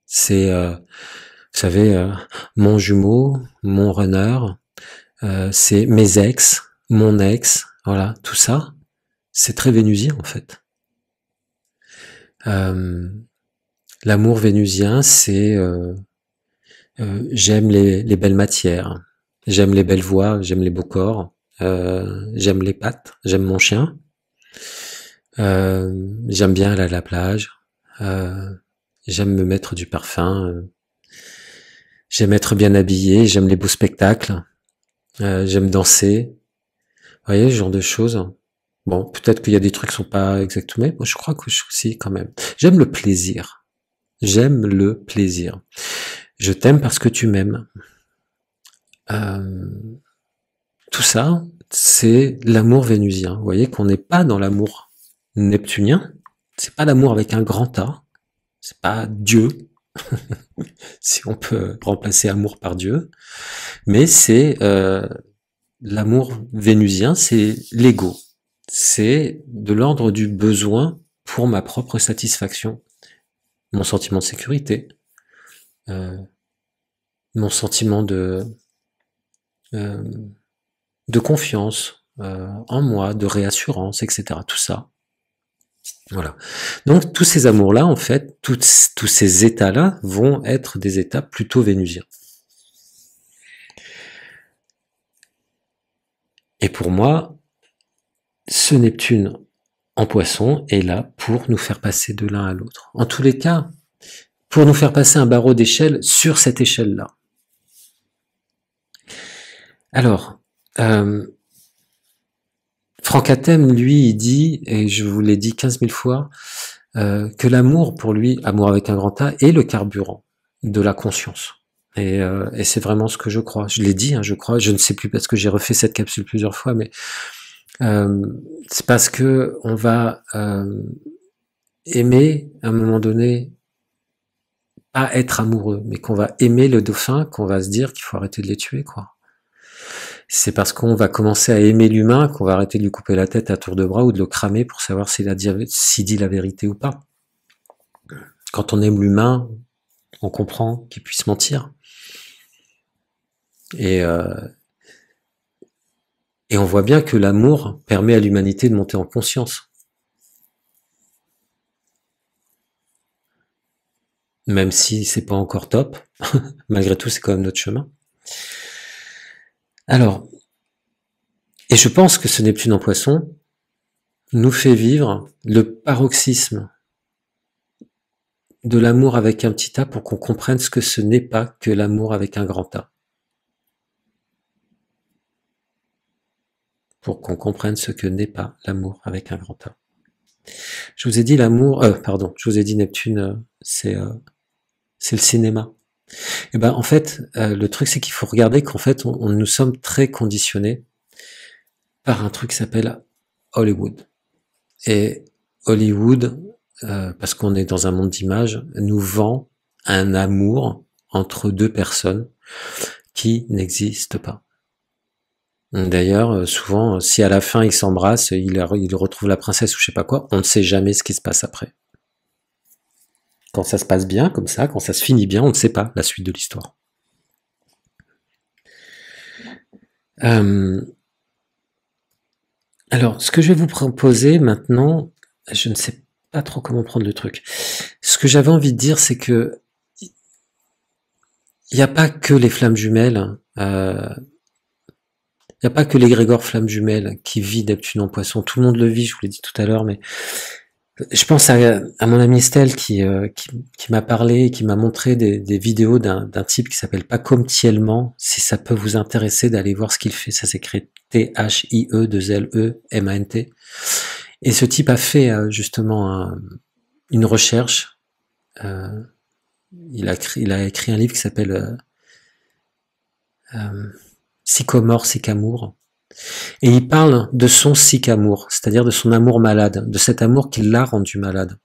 c'est, vous savez, mon jumeau, mon runner, c'est mes ex, mon ex, voilà, tout ça, c'est très vénusien en fait. L'amour vénusien, c'est j'aime les belles matières, j'aime les belles voix, j'aime les beaux corps, j'aime les pattes, j'aime mon chien, j'aime bien aller à la plage, j'aime me mettre du parfum, j'aime être bien habillé, j'aime les beaux spectacles, j'aime danser, vous voyez, ce genre de choses. Bon, peut-être qu'il y a des trucs qui sont pas exactement, mais moi je crois que je suis aussi quand même. J'aime le plaisir. J'aime le plaisir. Je t'aime parce que tu m'aimes. Tout ça, c'est l'amour vénusien. Vous voyez qu'on n'est pas dans l'amour neptunien. C'est pas l'amour avec un grand A. C'est pas Dieu, si on peut remplacer amour par Dieu. Mais c'est l'amour vénusien, c'est l'ego. C'est de l'ordre du besoin pour ma propre satisfaction. Mon sentiment de sécurité, mon sentiment de confiance en moi, de réassurance, etc. Tout ça. Voilà. Donc tous ces amours-là, en fait, tous ces états-là vont être des états plutôt vénusiens. Et pour moi, ce Neptune en Poisson est là pour nous faire passer de l'un à l'autre. En tous les cas, pour nous faire passer un barreau d'échelle sur cette échelle-là. Alors, Franck Hatem, lui, il dit, et je vous l'ai dit 15 000 fois, que l'amour, pour lui, amour avec un grand A, est le carburant de la conscience. Et c'est vraiment ce que je crois. Je l'ai dit, hein, je crois, je ne sais plus parce que j'ai refait cette capsule plusieurs fois, mais c'est parce que on va aimer, à un moment donné, pas être amoureux, mais qu'on va aimer le dauphin, qu'on va se dire qu'il faut arrêter de les tuer, quoi. C'est parce qu'on va commencer à aimer l'humain qu'on va arrêter de lui couper la tête à tour de bras ou de le cramer pour savoir s'il dit la vérité ou pas. Quand on aime l'humain, on comprend qu'il puisse mentir. Et on voit bien que l'amour permet à l'humanité de monter en conscience. Même si c'est pas encore top, malgré tout c'est quand même notre chemin. Alors, Et je pense que ce Neptune en Poisson nous fait vivre le paroxysme de l'amour avec un petit A pour qu'on comprenne ce que ce n'est pas que l'amour avec un grand A. Pour qu'on comprenne ce que n'est pas l'amour avec un grand A. Je vous ai dit l'amour, je vous ai dit Neptune, c'est le cinéma. Et ben en fait, le truc c'est qu'il faut regarder qu'en fait, nous sommes très conditionnés par un truc qui s'appelle Hollywood. Et Hollywood, parce qu'on est dans un monde d'images, nous vend un amour entre deux personnes qui n'existe pas. D'ailleurs, souvent, si à la fin ils s'embrassent, il retrouve la princesse ou je sais pas quoi, on ne sait jamais ce qui se passe après. Quand ça se passe bien, comme ça, quand ça se finit bien, on ne sait pas la suite de l'histoire. Alors, ce que je vais vous proposer maintenant, je ne sais pas trop comment prendre le truc. Ce que j'avais envie de dire, c'est que il n'y a pas que les flammes jumelles, il n'y a pas que l'égrégore flamme jumelle qui vit Neptune en Poisson. Tout le monde le vit, je vous l'ai dit tout à l'heure, mais je pense à mon amie Estelle qui m'a parlé, qui m'a montré des vidéos d'un type qui s'appelle Paco Mtielman. Si ça peut vous intéresser d'aller voir ce qu'il fait, ça s'écrit Thie2LEMANT. Et ce type a fait justement une recherche. Il a écrit un livre qui s'appelle Sycomore, Sycamour. Et il parle de son sycamour, c'est-à-dire de son amour malade, de cet amour qui l'a rendu malade.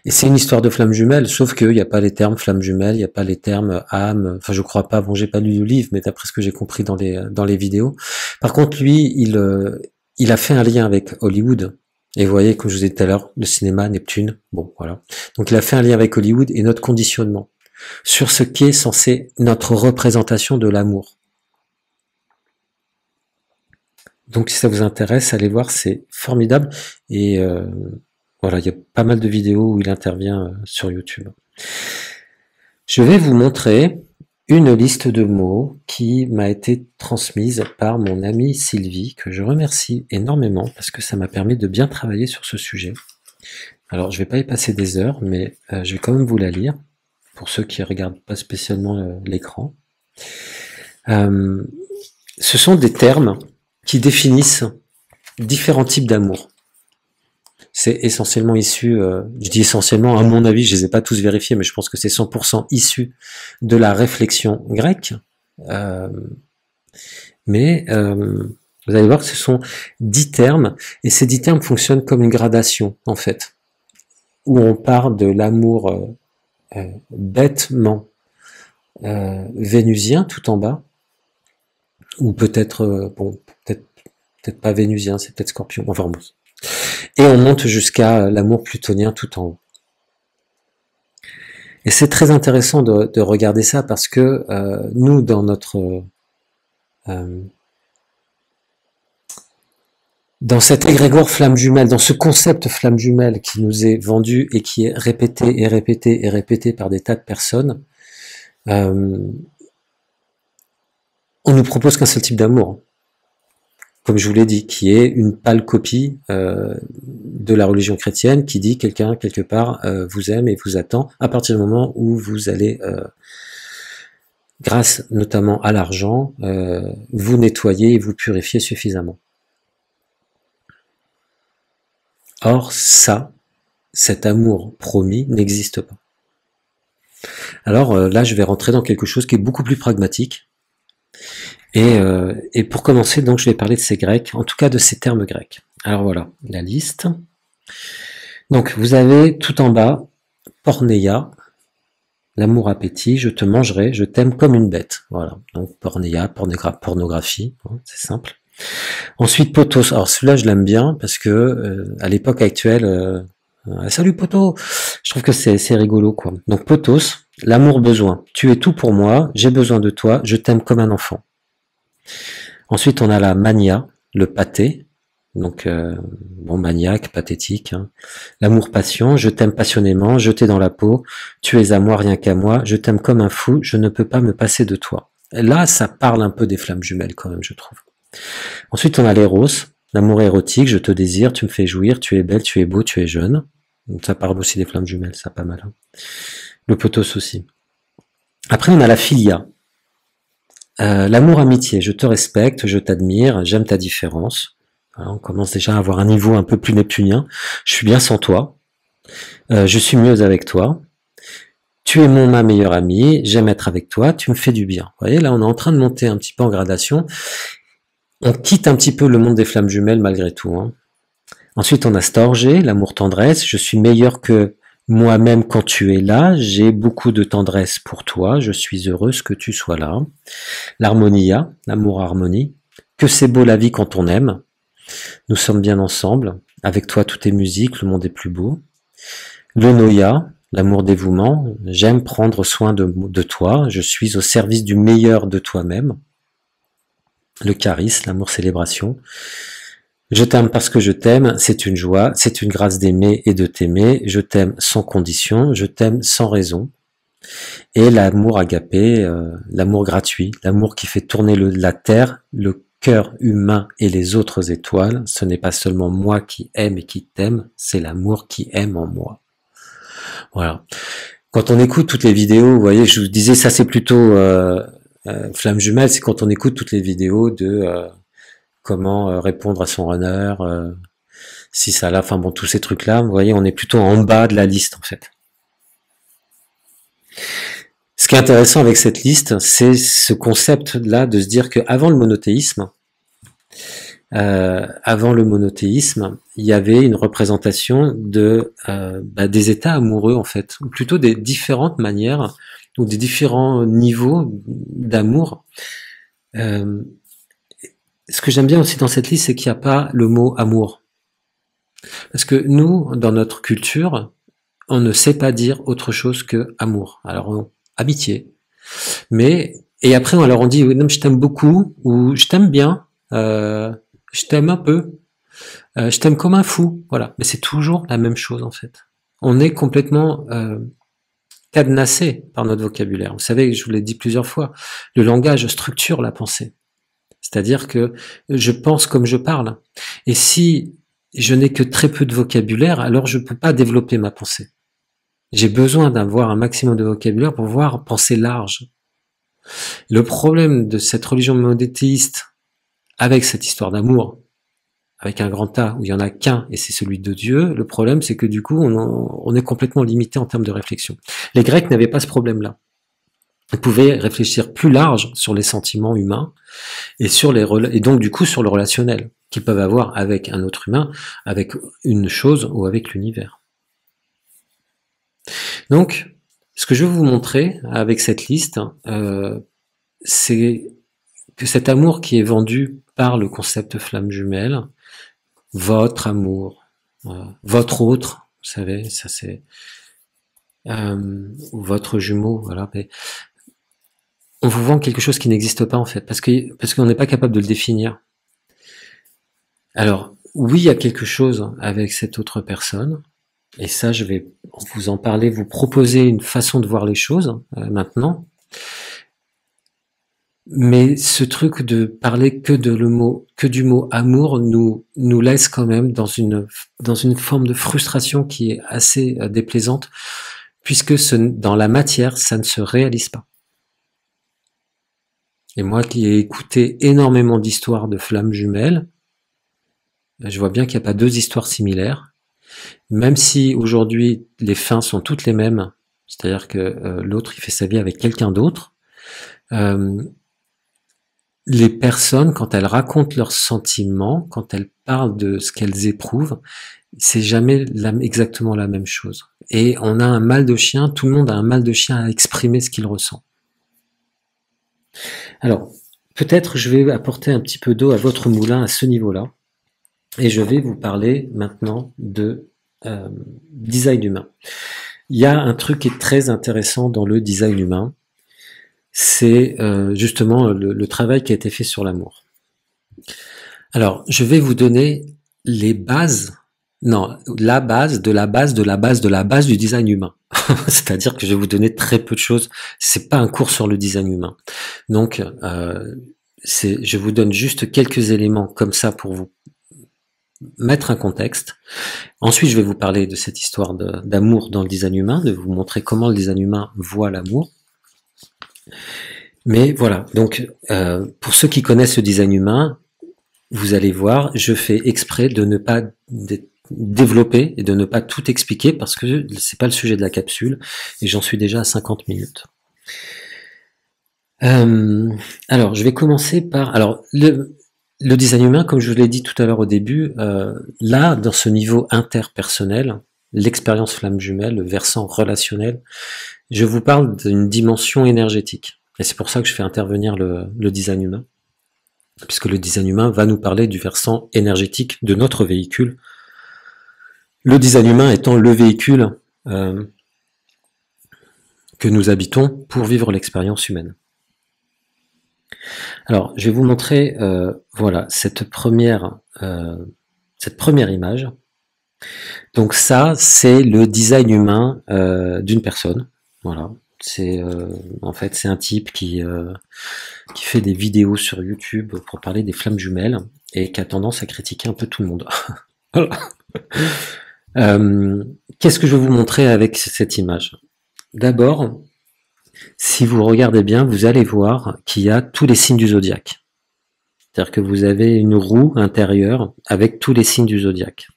Et c'est une histoire de flamme jumelle, sauf qu'il n'y a pas les termes flamme jumelle, il n'y a pas les termes âme, enfin je crois pas, bon j'ai pas lu le livre, mais d'après ce que j'ai compris dans les vidéos. Par contre lui, il a fait un lien avec Hollywood. Et vous voyez, comme je vous ai dit tout à l'heure, le cinéma, Neptune, bon voilà. Donc il a fait un lien avec Hollywood et notre conditionnement sur ce qui est censé notre représentation de l'amour. Donc si ça vous intéresse, allez voir, c'est formidable. Et voilà, il y a pas mal de vidéos où il intervient sur YouTube. Je vais vous montrer une liste de mots qui m'a été transmise par mon amie Sylvie, que je remercie énormément parce que ça m'a permis de bien travailler sur ce sujet. Alors je vais pas y passer des heures, mais je vais quand même vous la lire, pour ceux qui regardent pas spécialement l'écran. Ce sont des termes qui définissent différents types d'amour. C'est essentiellement issu, je dis essentiellement, à mon avis, je les ai pas tous vérifiés, mais je pense que c'est 100% issu de la réflexion grecque. Mais vous allez voir que ce sont 10 termes, et ces 10 termes fonctionnent comme une gradation, en fait, où on part de l'amour bêtement vénusien, tout en bas, ou peut-être, bon, peut-être pas vénusien, c'est peut-être scorpion, enfin bon. Et on monte jusqu'à l'amour plutonien tout en haut. Et c'est très intéressant de regarder ça parce que nous, dans notre dans cet égrégore flamme jumelle, dans ce concept flamme jumelle qui nous est vendu et qui est répété et répété et répété par des tas de personnes, on nous propose qu'un seul type d'amour, comme je vous l'ai dit, qui est une pâle copie de la religion chrétienne qui dit quelqu'un quelque part vous aime et vous attend à partir du moment où vous allez, grâce notamment à l'argent, vous nettoyer et vous purifier suffisamment. Or ça, cet amour promis n'existe pas. Alors là, je vais rentrer dans quelque chose qui est beaucoup plus pragmatique. Et pour commencer, donc, je vais parler de ces grecs, en tout cas de ces termes grecs. Alors voilà, la liste. Donc, vous avez tout en bas, porneia, l'amour appétit, je te mangerai, je t'aime comme une bête. Voilà, donc porneia, pornographie, hein, c'est simple. Ensuite, potos. Alors celui-là, je l'aime bien parce que à l'époque actuelle, salut poto, je trouve que c'est rigolo, quoi. Donc potos, l'amour besoin. Tu es tout pour moi, j'ai besoin de toi, je t'aime comme un enfant. Ensuite, on a la mania, le pâté, donc bon, maniaque, pathétique. Hein. L'amour passion, je t'aime passionnément, je t'ai dans la peau, tu es à moi, rien qu'à moi, je t'aime comme un fou, je ne peux pas me passer de toi. Là, ça parle un peu des flammes jumelles quand même, je trouve. Ensuite, on a l'éros, l'amour érotique, je te désire, tu me fais jouir, tu es belle, tu es beau, tu es jeune. Donc ça parle aussi des flammes jumelles, ça pas mal. Hein. Le potos aussi. Après, on a la philia. L'amour amitié, je te respecte, je t'admire, j'aime ta différence. Voilà, on commence déjà à avoir un niveau un peu plus neptunien. Je suis bien sans toi. Je suis mieux avec toi. Tu es ma meilleure amie, j'aime être avec toi, tu me fais du bien. Vous voyez, là, on est en train de monter un petit peu en gradation. On quitte un petit peu le monde des flammes jumelles malgré tout. Hein. Ensuite, on a storgé, l'amour tendresse. Je suis meilleur que moi-même quand tu es là. J'ai beaucoup de tendresse pour toi. Je suis heureuse que tu sois là. L'harmonia, l'amour harmonie. Que c'est beau la vie quand on aime. Nous sommes bien ensemble. Avec toi, tout est musique, le monde est plus beau. Le noia, l'amour dévouement. J'aime prendre soin de toi. Je suis au service du meilleur de toi-même. Le charisme, l'amour célébration. Je t'aime parce que je t'aime, c'est une joie, c'est une grâce d'aimer et de t'aimer. Je t'aime sans condition, je t'aime sans raison. Et l'amour agapé, l'amour gratuit, l'amour qui fait tourner la terre, le cœur humain et les autres étoiles. Ce n'est pas seulement moi qui aime et qui t'aime, c'est l'amour qui aime en moi. Voilà. Quand on écoute toutes les vidéos, vous voyez, je vous disais, ça c'est plutôt flamme jumelle, c'est quand on écoute toutes les vidéos de comment répondre à son runner, si ça là, enfin bon, tous ces trucs-là, vous voyez, on est plutôt en bas de la liste en fait. Ce qui est intéressant avec cette liste, c'est ce concept-là de se dire qu'avant le monothéisme, il y avait une représentation de des états amoureux en fait, ou plutôt des différentes manières ou des différents niveaux d'amour. Ce que j'aime bien aussi dans cette liste, c'est qu'il n'y a pas le mot amour. Parce que nous, dans notre culture, on ne sait pas dire autre chose que amour. Alors, amitié. Mais, et après, alors on dit, oui, non, je t'aime beaucoup, ou je t'aime bien, je t'aime un peu, je t'aime comme un fou. Voilà. Mais c'est toujours la même chose, en fait. On est complètement cadenassé par notre vocabulaire. Vous savez, je vous l'ai dit plusieurs fois, le langage structure la pensée. C'est-à-dire que je pense comme je parle. Et si je n'ai que très peu de vocabulaire, alors je ne peux pas développer ma pensée. J'ai besoin d'avoir un maximum de vocabulaire pour pouvoir penser large. Le problème de cette religion monothéiste, avec cette histoire d'amour, avec un grand A où il y en a qu'un et c'est celui de Dieu, le problème c'est que du coup on est complètement limité en termes de réflexion. Les Grecs n'avaient pas ce problème-là. Ils pouvaient réfléchir plus large sur les sentiments humains et donc du coup sur le relationnel qu'ils peuvent avoir avec un autre humain, avec une chose ou avec l'univers. Donc, ce que je veux vous montrer avec cette liste, c'est que cet amour qui est vendu par le concept flamme jumelle, votre amour, votre autre, vous savez, ça c'est votre jumeau, voilà. Mais on vous vend quelque chose qui n'existe pas en fait, parce qu'on n'est pas capable de le définir. Alors, oui, il y a quelque chose avec cette autre personne, et ça, je vais vous en parler, vous proposer une façon de voir les choses maintenant. Mais ce truc de parler que du mot amour nous laisse quand même dans une forme de frustration qui est assez déplaisante, puisque dans la matière, ça ne se réalise pas. Et moi qui ai écouté énormément d'histoires de flammes jumelles, je vois bien qu'il n'y a pas deux histoires similaires, même si aujourd'hui les fins sont toutes les mêmes, c'est-à-dire que l'autre il fait sa vie avec quelqu'un d'autre, les personnes, quand elles racontent leurs sentiments, quand elles parlent de ce qu'elles éprouvent, c'est jamais exactement la même chose. Et on a un mal de chien, tout le monde a un mal de chien à exprimer ce qu'il ressent. Alors, peut-être je vais apporter un petit peu d'eau à votre moulin à ce niveau-là, et je vais vous parler maintenant de design humain. Il y a un truc qui est très intéressant dans le design humain, c'est justement le travail qui a été fait sur l'amour. Alors, je vais vous donner les bases, non, la base de la base de la base de la base du design humain. C'est-à-dire que je vais vous donner très peu de choses. C'est pas un cours sur le design humain. Donc, je vous donne juste quelques éléments comme ça pour vous mettre un contexte. Ensuite, je vais vous parler de cette histoire d'amour dans le design humain, de vous montrer comment le design humain voit l'amour. Mais voilà, donc pour ceux qui connaissent le design humain, vous allez voir, je fais exprès de ne pas développer et de ne pas tout expliquer parce que c'est pas le sujet de la capsule et j'en suis déjà à 50 minutes. Alors, je vais commencer par... Alors, le design humain, comme je vous l'ai dit tout à l'heure au début, là, dans ce niveau interpersonnel, l'expérience flamme jumelle, le versant relationnel, je vous parle d'une dimension énergétique. Et c'est pour ça que je fais intervenir le design humain, puisque le design humain va nous parler du versant énergétique de notre véhicule. Le design humain étant le véhicule que nous habitons pour vivre l'expérience humaine. Alors, je vais vous montrer, voilà, cette première image. Donc ça, c'est le design humain d'une personne. Voilà, c'est en fait c'est un type qui fait des vidéos sur YouTube pour parler des flammes jumelles et qui a tendance à critiquer un peu tout le monde. Voilà. Qu'est-ce que je vais vous montrer avec cette image? D'abord, si vous regardez bien, vous allez voir qu'il y a tous les signes du zodiaque. C'est-à-dire que vous avez une roue intérieure avec tous les signes du zodiaque.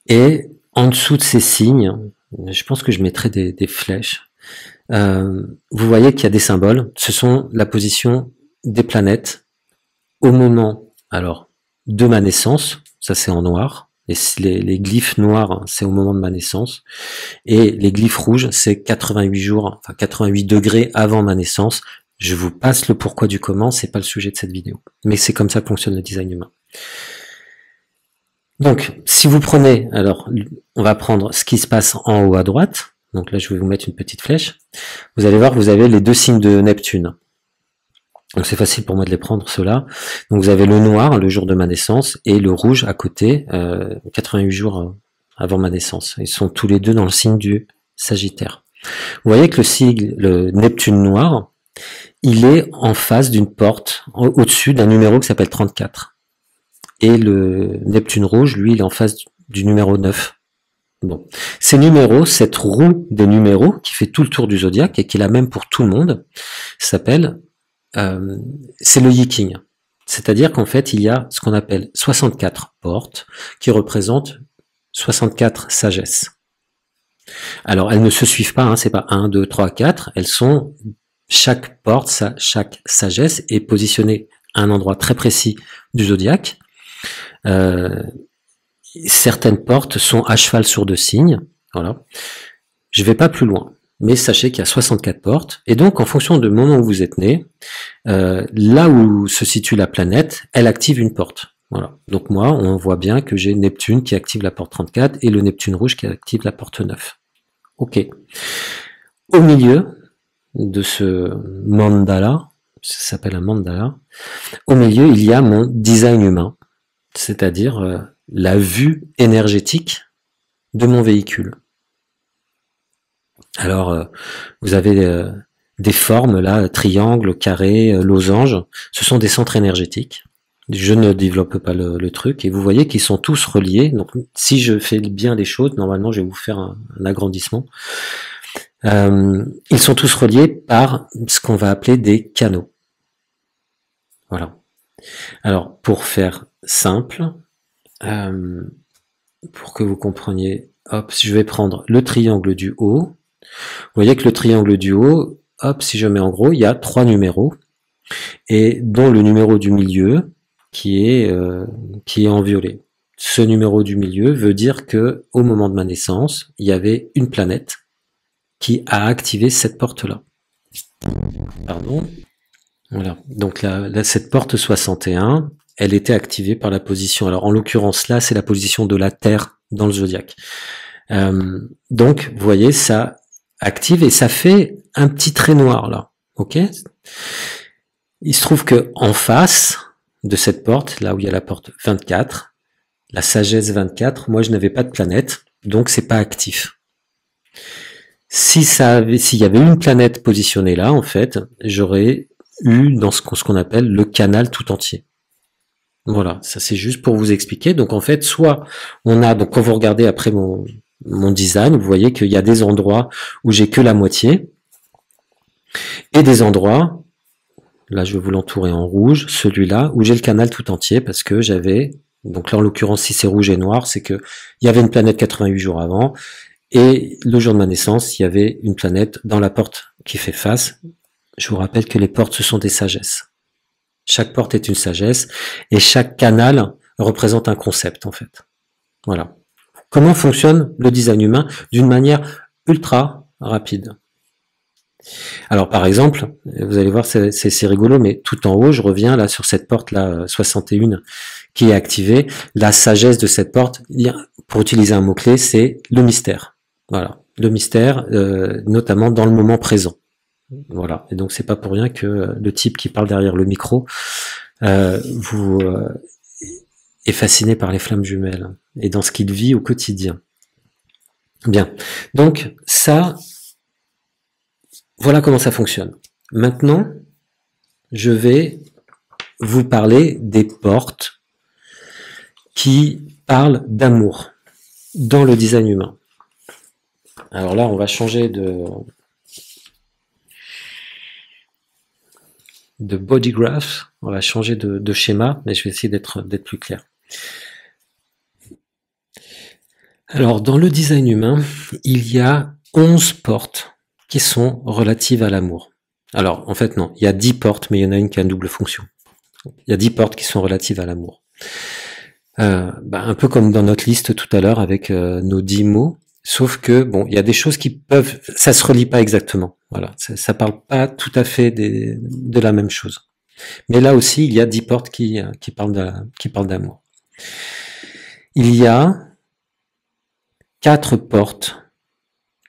Et en dessous de ces signes, je pense que je mettrai des flèches. Vous voyez qu'il y a des symboles. Ce sont la position des planètes au moment, alors, de ma naissance. Ça, c'est en noir. Les glyphes noirs, c'est au moment de ma naissance. Et les glyphes rouges, c'est 88 jours, enfin 88 degrés avant ma naissance. Je vous passe le pourquoi du comment, c'est pas le sujet de cette vidéo. Mais c'est comme ça que fonctionne le design humain. Donc, si vous prenez, alors, on va prendre ce qui se passe en haut à droite. Donc là, je vais vous mettre une petite flèche. Vous allez voir que vous avez les deux signes de Neptune. Donc c'est facile pour moi de les prendre, ceux-là. Donc vous avez le noir, le jour de ma naissance, et le rouge à côté, 88 jours avant ma naissance. Ils sont tous les deux dans le signe du Sagittaire. Vous voyez que le Neptune noir, il est en face d'une porte, au-dessus d'un numéro qui s'appelle 34. Et le Neptune rouge, lui, il est en face du numéro 9. Bon. Ces numéros, cette roue des numéros, qui fait tout le tour du zodiaque, et qui est la même pour tout le monde, s'appelle... c'est le Yiking. C'est-à-dire qu'en fait, il y a ce qu'on appelle 64 portes qui représentent 64 sagesses. Alors, elles ne se suivent pas, hein, c'est pas 1, 2, 3, 4, elles sont, chaque porte, chaque sagesse est positionnée à un endroit très précis du zodiaque. Certaines portes sont à cheval sur 2 signes, voilà. Je vais pas plus loin. Mais sachez qu'il y a 64 portes, et donc en fonction du moment où vous êtes né, là où se situe la planète, elle active une porte. Voilà. Donc moi, on voit bien que j'ai Neptune qui active la porte 34 et le Neptune rouge qui active la porte 9. Ok. Au milieu de ce mandala, ça s'appelle un mandala, au milieu il y a mon design humain, c'est-à-dire la vue énergétique de mon véhicule. Alors, vous avez des formes là, triangle, carré, losange. Ce sont des centres énergétiques. Je ne développe pas le truc. Et vous voyez qu'ils sont tous reliés. Donc, si je fais bien les choses, normalement, je vais vous faire un agrandissement. Ils sont tous reliés par ce qu'on va appeler des canaux. Voilà. Alors, pour faire simple, pour que vous compreniez, hop, je vais prendre le triangle du haut. Vous voyez que le triangle du haut, hop, si je mets en gros, il y a 3 numéros, et dont le numéro du milieu qui est en violet. Ce numéro du milieu veut dire que au moment de ma naissance, il y avait une planète qui a activé cette porte-là. Pardon. Voilà. Donc là, cette porte 61, elle était activée par la position. Alors en l'occurrence là, c'est la position de la Terre dans le zodiaque. Donc, vous voyez, ça active et ça fait un petit trait noir là, ok. Il se trouve que en face de cette porte, là où il y a la porte 24, la sagesse 24, moi je n'avais pas de planète, donc c'est pas actif. S'il y avait une planète positionnée là, en fait, j'aurais eu dans ce qu'on appelle le canal tout entier. Voilà, ça c'est juste pour vous expliquer. Donc en fait, soit on a, donc quand vous regardez après mon design, vous voyez qu'il y a des endroits où j'ai que la moitié, et des endroits, là je vais vous l'entourer en rouge, celui-là, où j'ai le canal tout entier, parce que j'avais, donc là en l'occurrence si c'est rouge et noir, c'est que il y avait une planète 88 jours avant, et le jour de ma naissance, il y avait une planète dans la porte qui fait face. Je vous rappelle que les portes, ce sont des sagesses. Chaque porte est une sagesse, et chaque canal représente un concept, en fait. Voilà. Comment fonctionne le design humain d'une manière ultra rapide? Alors, par exemple, vous allez voir, c'est rigolo, mais tout en haut, je reviens là sur cette porte là 61 qui est activée. La sagesse de cette porte, pour utiliser un mot-clé, c'est le mystère. Voilà, le mystère, notamment dans le moment présent. Voilà, et donc c'est pas pour rien que le type qui parle derrière le micro vous est fasciné par les flammes jumelles et dans ce qu'il vit au quotidien. Bien, donc ça, voilà comment ça fonctionne. Maintenant, je vais vous parler des portes qui parlent d'amour dans le design humain. Alors là, on va changer de body graph, on va changer de schéma, mais je vais essayer d'être plus clair. Alors, dans le design humain, il y a 11 portes qui sont relatives à l'amour. Alors, en fait, non, il y a 10 portes, mais il y en a une qui a une double fonction. Il y a 10 portes qui sont relatives à l'amour. Un peu comme dans notre liste tout à l'heure avec nos 10 mots, sauf que, bon, il y a des choses qui peuvent, ça se relie pas exactement. Voilà, ça parle pas tout à fait de la même chose. Mais là aussi, il y a 10 portes qui parlent d'amour. Il y a 4 portes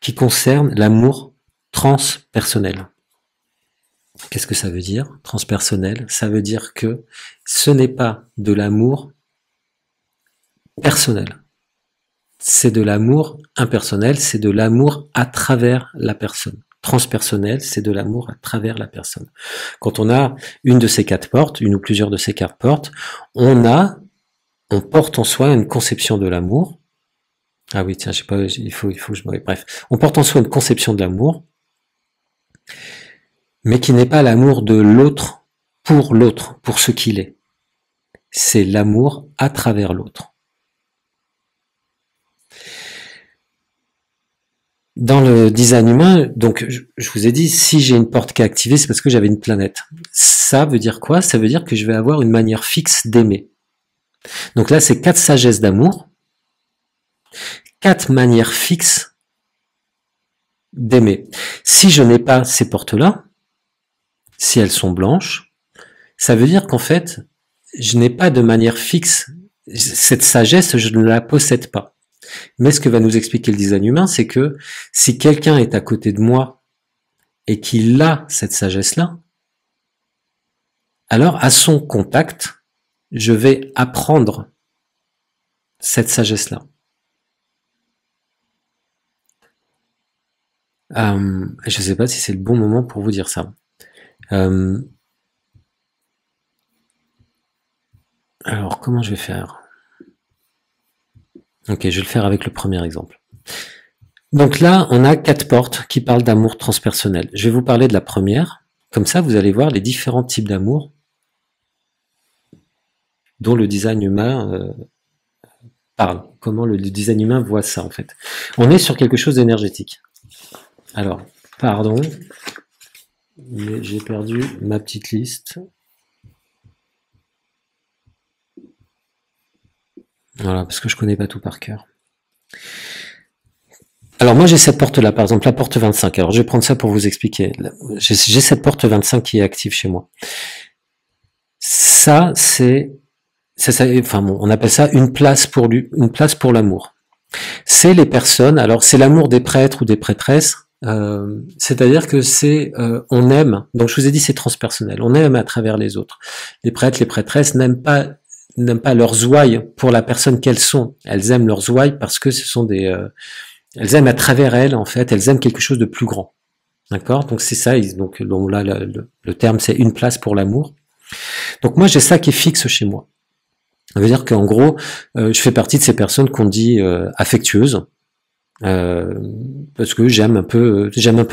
qui concernent l'amour transpersonnel. Qu'est-ce que ça veut dire, transpersonnel? Ça veut dire que ce n'est pas de l'amour personnel. C'est de l'amour impersonnel, c'est de l'amour à travers la personne. Transpersonnel, c'est de l'amour à travers la personne. Quand on a une de ces 4 portes, une ou plusieurs de ces 4 portes, on porte en soi une conception de l'amour. Ah oui, tiens, je sais pas, il faut que je me... Bref. On porte en soi une conception de l'amour, mais qui n'est pas l'amour de l'autre, pour ce qu'il est. C'est l'amour à travers l'autre. Dans le design humain, donc je vous ai dit, si j'ai une porte qui est activée, c'est parce que j'avais une planète. Ça veut dire quoi? Ça veut dire que je vais avoir une manière fixe d'aimer. Donc là, c'est 4 sagesses d'amour, 4 manières fixes d'aimer. Si je n'ai pas ces portes-là, si elles sont blanches, ça veut dire qu'en fait, je n'ai pas de manière fixe. Cette sagesse, je ne la possède pas. Mais ce que va nous expliquer le design humain, c'est que si quelqu'un est à côté de moi et qu'il a cette sagesse-là, alors à son contact, je vais apprendre cette sagesse-là. Je ne sais pas si c'est le bon moment pour vous dire ça. Alors, comment je vais faire? Ok, je vais le faire avec le premier exemple. Donc là, on a 4 portes qui parlent d'amour transpersonnel. Je vais vous parler de la première. Comme ça, vous allez voir les différents types d'amour dont le design humain parle. Comment le design humain voit ça, en fait. On est sur quelque chose d'énergétique. Alors, pardon, mais j'ai perdu ma petite liste. Voilà, parce que je connais pas tout par cœur. Alors moi j'ai cette porte là, par exemple la porte 25. Alors je vais prendre ça pour vous expliquer. J'ai cette porte 25 qui est active chez moi. Ça c'est, enfin bon, on appelle ça une place pour l'amour. C'est les personnes. Alors c'est l'amour des prêtres ou des prêtresses. C'est-à-dire que on aime. Donc je vous ai dit c'est transpersonnel. On aime à travers les autres. Les prêtres, les prêtresses n'aiment pas leurs ouailles pour la personne qu'elles sont. Elles aiment leurs ouailles parce que ce sont des Elles aiment à travers elles, en fait, elles aiment quelque chose de plus grand. D'accord? Donc c'est ça, donc là, le terme c'est une place pour l'amour. Donc moi j'ai ça qui est fixe chez moi. Ça veut dire qu'en gros, je fais partie de ces personnes qu'on dit affectueuses, parce que j'aime un peu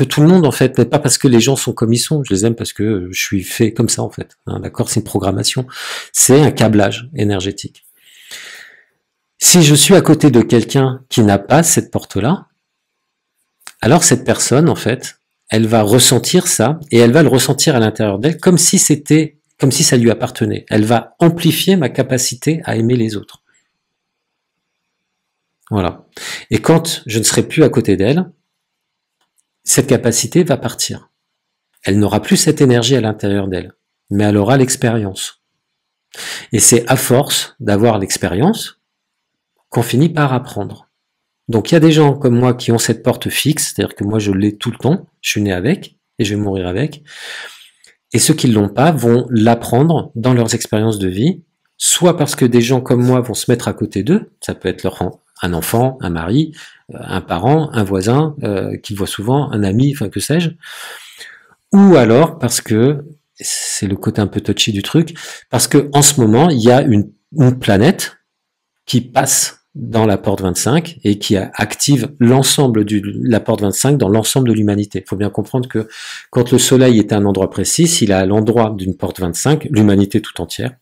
tout le monde en fait, mais pas parce que les gens sont comme ils sont. Je les aime parce que je suis fait comme ça en fait. Hein, d'accord, c'est une programmation, c'est un câblage énergétique. Si je suis à côté de quelqu'un qui n'a pas cette porte-là, alors cette personne en fait, elle va ressentir ça et elle va le ressentir à l'intérieur d'elle comme si ça lui appartenait. Elle va amplifier ma capacité à aimer les autres. Voilà. Et quand je ne serai plus à côté d'elle, cette capacité va partir. Elle n'aura plus cette énergie à l'intérieur d'elle, mais elle aura l'expérience. Et c'est à force d'avoir l'expérience qu'on finit par apprendre. Donc il y a des gens comme moi qui ont cette porte fixe, c'est-à-dire que moi je l'ai tout le temps, je suis né avec, et je vais mourir avec. Et ceux qui ne l'ont pas vont l'apprendre dans leurs expériences de vie, soit parce que des gens comme moi vont se mettre à côté d'eux, ça peut être un enfant, un mari, un parent, un voisin, qu'ils voient souvent, un ami, enfin que sais-je, ou alors parce que, c'est le côté un peu touchy du truc, parce que en ce moment, il y a une planète qui passe dans la porte 25 et qui active l'ensemble de la porte 25 dans l'ensemble de l'humanité. Il faut bien comprendre que quand le soleil est à un endroit précis, s'il est à l'endroit d'une porte 25, l'humanité tout entière,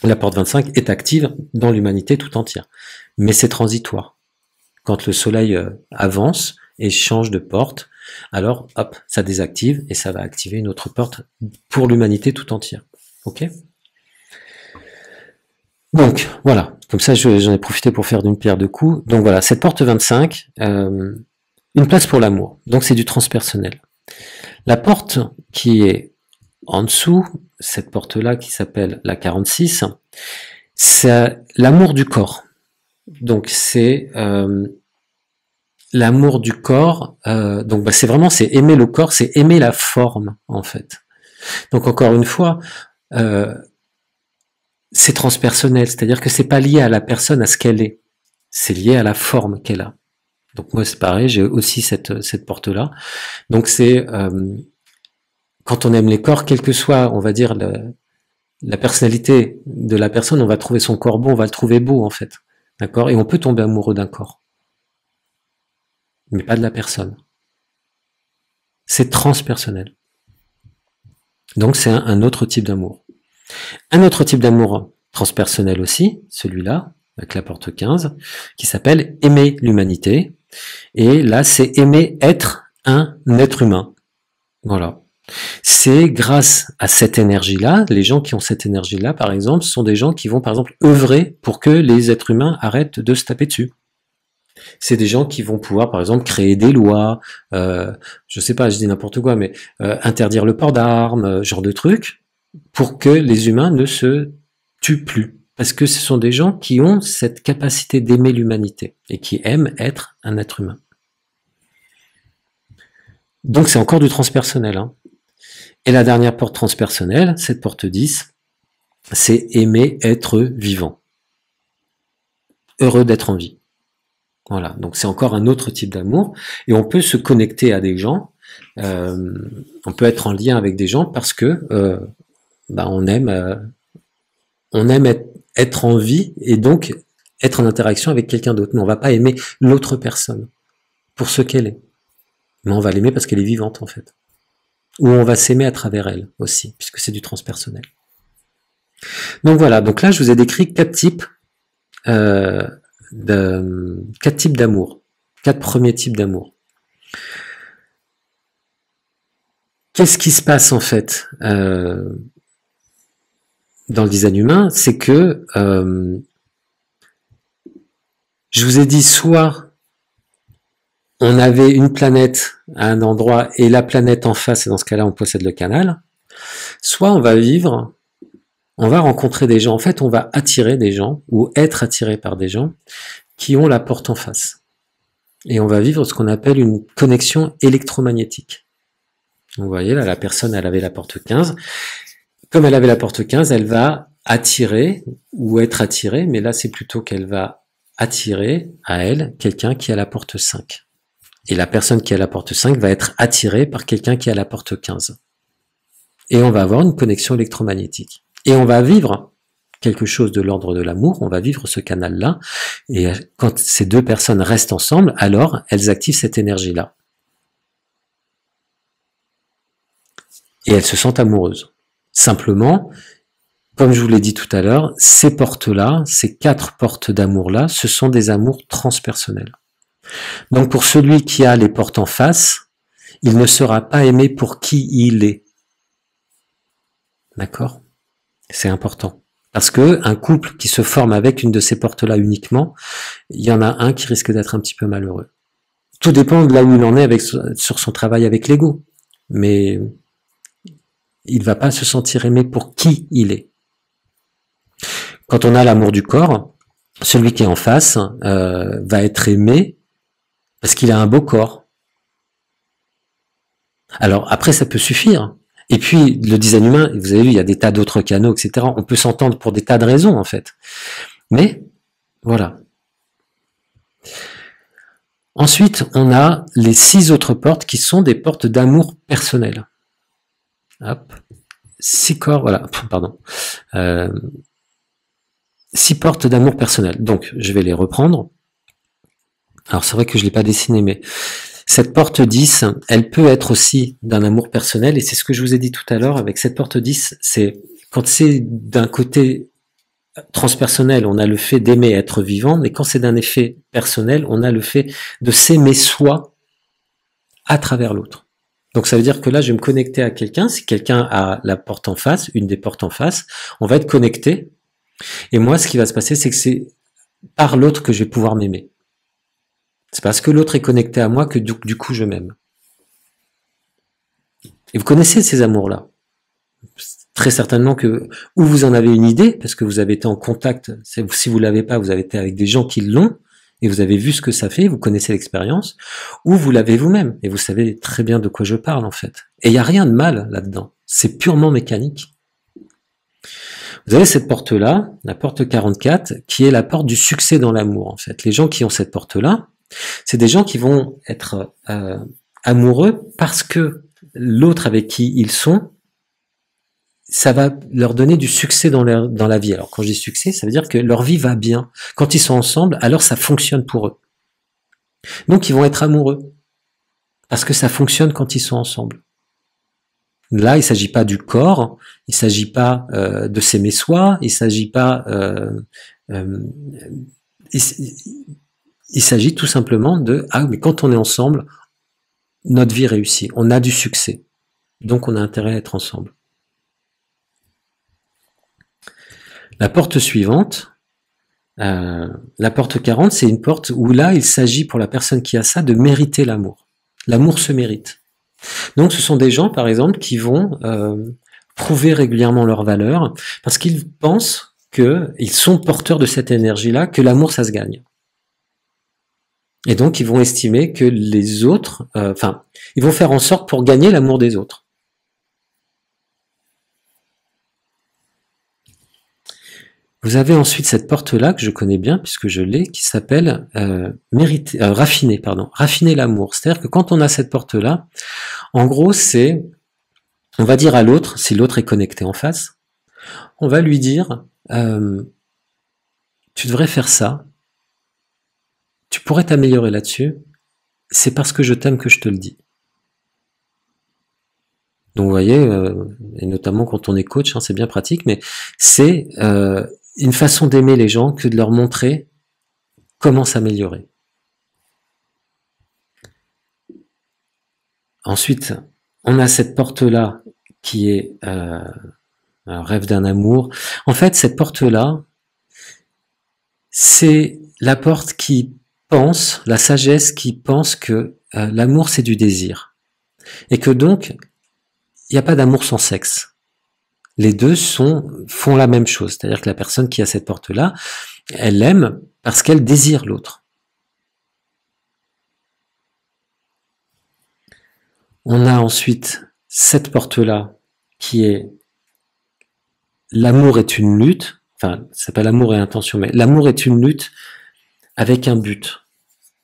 la porte 25 est active dans l'humanité tout entière. Mais c'est transitoire. Quand le soleil avance et change de porte, alors hop, ça désactive et ça va activer une autre porte pour l'humanité tout entière. Ok ? Donc voilà, comme ça j'en ai profité pour faire d'une pierre deux coups. Donc voilà, cette porte 25, une place pour l'amour. Donc c'est du transpersonnel. La porte qui est en dessous, cette porte-là qui s'appelle la 46, c'est l'amour du corps. Donc c'est l'amour du corps. Donc c'est aimer le corps, c'est aimer la forme en fait. Donc encore une fois. C'est transpersonnel, c'est-à-dire que c'est pas lié à la personne, à ce qu'elle est, c'est lié à la forme qu'elle a. Donc moi c'est pareil, j'ai aussi cette porte-là. Donc c'est quand on aime les corps, quelle que soit, on va dire, la personnalité de la personne, on va trouver son corps beau, on va le trouver beau en fait, d'accord ? Et on peut tomber amoureux d'un corps, mais pas de la personne. C'est transpersonnel. Donc c'est un autre type d'amour. Un autre type d'amour transpersonnel aussi, celui-là, avec la porte 15, qui s'appelle aimer l'humanité. Et là, c'est aimer être un être humain. Voilà. C'est grâce à cette énergie-là, les gens qui ont cette énergie-là, par exemple, sont des gens qui vont, par exemple, œuvrer pour que les êtres humains arrêtent de se taper dessus. C'est des gens qui vont pouvoir, par exemple, créer des lois, je sais pas, je dis n'importe quoi, mais interdire le port d'armes, genre de trucs, pour que les humains ne se tuent plus. Parce que ce sont des gens qui ont cette capacité d'aimer l'humanité et qui aiment être un être humain. Donc c'est encore du transpersonnel. Hein. Et la dernière porte transpersonnelle, cette porte 10, c'est aimer être vivant. Heureux d'être en vie. Voilà, donc c'est encore un autre type d'amour. Et on peut se connecter à des gens, on peut être en lien avec des gens parce que on aime être en vie et donc être en interaction avec quelqu'un d'autre. Mais on va pas aimer l'autre personne pour ce qu'elle est. Mais on va l'aimer parce qu'elle est vivante en fait. Ou on va s'aimer à travers elle aussi, puisque c'est du transpersonnel. Donc voilà, donc là je vous ai décrit quatre types d'amour. Quatre premiers types d'amour. Qu'est-ce qui se passe en fait dans le design humain, c'est que je vous ai dit soit on avait une planète à un endroit et la planète en face, et dans ce cas-là on possède le canal, soit on va vivre, on va rencontrer des gens, en fait on va attirer des gens ou être attiré par des gens qui ont la porte en face. Et on va vivre ce qu'on appelle une connexion électromagnétique. Vous voyez là, la personne elle avait la porte 15. Comme elle avait la porte 15, elle va attirer ou être attirée, mais là c'est plutôt qu'elle va attirer à elle quelqu'un qui a la porte 5. Et la personne qui a la porte 5 va être attirée par quelqu'un qui a la porte 15. Et on va avoir une connexion électromagnétique. Et on va vivre quelque chose de l'ordre de l'amour, on va vivre ce canal-là, et quand ces deux personnes restent ensemble, alors elles activent cette énergie-là. Et elles se sentent amoureuses. Simplement, comme je vous l'ai dit tout à l'heure, ces portes-là, ces 4 portes d'amour-là, ce sont des amours transpersonnels. Donc pour celui qui a les portes en face, il ne sera pas aimé pour qui il est. D'accord ? C'est important. Parce que un couple qui se forme avec une de ces portes-là uniquement, il y en a un qui risque d'être un petit peu malheureux. Tout dépend de là où il en est sur son travail avec l'ego. Mais il ne va pas se sentir aimé pour qui il est. Quand on a l'amour du corps, celui qui est en face va être aimé parce qu'il a un beau corps. Alors après, ça peut suffire. Et puis, le design humain, vous avez vu, il y a des tas d'autres canaux, etc. On peut s'entendre pour des tas de raisons, en fait. Mais, voilà. Ensuite, on a les 6 autres portes qui sont des portes d'amour personnel. Hop. 6 corps, voilà, pardon. 6 portes d'amour personnel. Donc, je vais les reprendre. Alors, c'est vrai que je ne l'ai pas dessiné, mais cette porte 10, elle peut être aussi d'un amour personnel, et c'est ce que je vous ai dit tout à l'heure, avec cette porte 10, c'est quand c'est d'un côté transpersonnel, on a le fait d'aimer être vivant, mais quand c'est d'un effet personnel, on a le fait de s'aimer soi à travers l'autre. Donc ça veut dire que là, je vais me connecter à quelqu'un, si quelqu'un a la porte en face, une des portes en face, on va être connecté, et moi, ce qui va se passer, c'est que c'est par l'autre que je vais pouvoir m'aimer. C'est parce que l'autre est connecté à moi que du coup je m'aime. Et vous connaissez ces amours-là. Très certainement que, ou vous en avez une idée, parce que vous avez été en contact, si vous l'avez pas, vous avez été avec des gens qui l'ont, et vous avez vu ce que ça fait, vous connaissez l'expérience, ou vous l'avez vous-même, et vous savez très bien de quoi je parle en fait. Et il n'y a rien de mal là-dedans. C'est purement mécanique. Vous avez cette porte-là, la porte 44, qui est la porte du succès dans l'amour en fait. Les gens qui ont cette porte-là, c'est des gens qui vont être amoureux parce que l'autre avec qui ils sont, ça va leur donner du succès dans la vie. Alors quand je dis succès, ça veut dire que leur vie va bien. Quand ils sont ensemble, alors ça fonctionne pour eux. Donc ils vont être amoureux parce que ça fonctionne quand ils sont ensemble. Là, il ne s'agit pas du corps, il ne s'agit pas de s'aimer soi, il ne s'agit pas... il s'agit tout simplement de « Ah, mais quand on est ensemble, notre vie réussit, on a du succès. Donc on a intérêt à être ensemble. » La porte suivante, la porte 40, c'est une porte où là, il s'agit pour la personne qui a ça de mériter l'amour. L'amour se mérite. Donc ce sont des gens, par exemple, qui vont prouver régulièrement leur valeur parce qu'ils pensent qu'ils sont porteurs de cette énergie-là, que l'amour, ça se gagne. Et donc, ils vont estimer que les autres, ils vont faire en sorte pour gagner l'amour des autres. Vous avez ensuite cette porte-là, que je connais bien, puisque je l'ai, qui s'appelle raffiner, raffiner l'amour. C'est-à-dire que quand on a cette porte-là, en gros, c'est, on va dire à l'autre, si l'autre est connecté en face, on va lui dire, tu devrais faire ça, tu pourrais t'améliorer là-dessus, c'est parce que je t'aime que je te le dis. Donc vous voyez, et notamment quand on est coach, c'est bien pratique, mais c'est une façon d'aimer les gens que de leur montrer comment s'améliorer. Ensuite, on a cette porte-là qui est un rêve d'un amour. En fait, cette porte-là, c'est la porte qui pense, la sagesse qui pense que l'amour c'est du désir. Et que donc, il n'y a pas d'amour sans sexe. Les deux font la même chose. C'est-à-dire que la personne qui a cette porte-là, elle aime parce qu'elle désire l'autre. On a ensuite cette porte-là qui est l'amour est une lutte. Enfin, ça s'appelle l'amour et intention, mais l'amour est une lutte avec un but.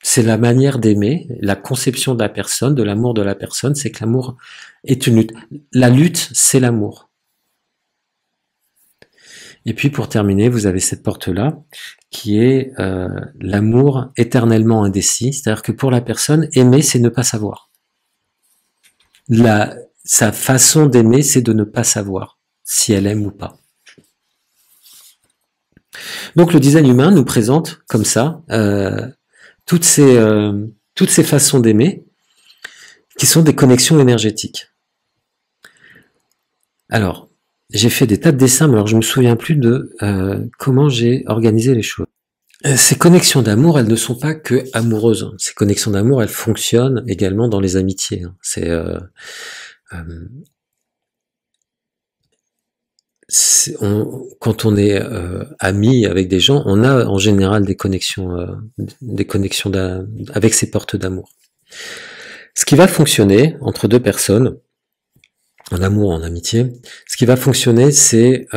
C'est la manière d'aimer, la conception de la personne, de l'amour de la personne, c'est que l'amour est une lutte. La lutte, c'est l'amour. Et puis pour terminer, vous avez cette porte-là, qui est l'amour éternellement indécis, c'est-à-dire que pour la personne, aimer, c'est ne pas savoir. Sa façon d'aimer, c'est de ne pas savoir si elle aime ou pas. Donc le design humain nous présente comme ça toutes ces façons d'aimer qui sont des connexions énergétiques. Alors, j'ai fait des tas de dessins, mais alors je me souviens plus de comment j'ai organisé les choses. Ces connexions d'amour, elles ne sont pas que amoureuses. Ces connexions d'amour, elles fonctionnent également dans les amitiés. Quand on est ami avec des gens, on a en général des connexions avec ces portes d'amour. Ce qui va fonctionner entre deux personnes, en amour, en amitié, ce qui va fonctionner, c'est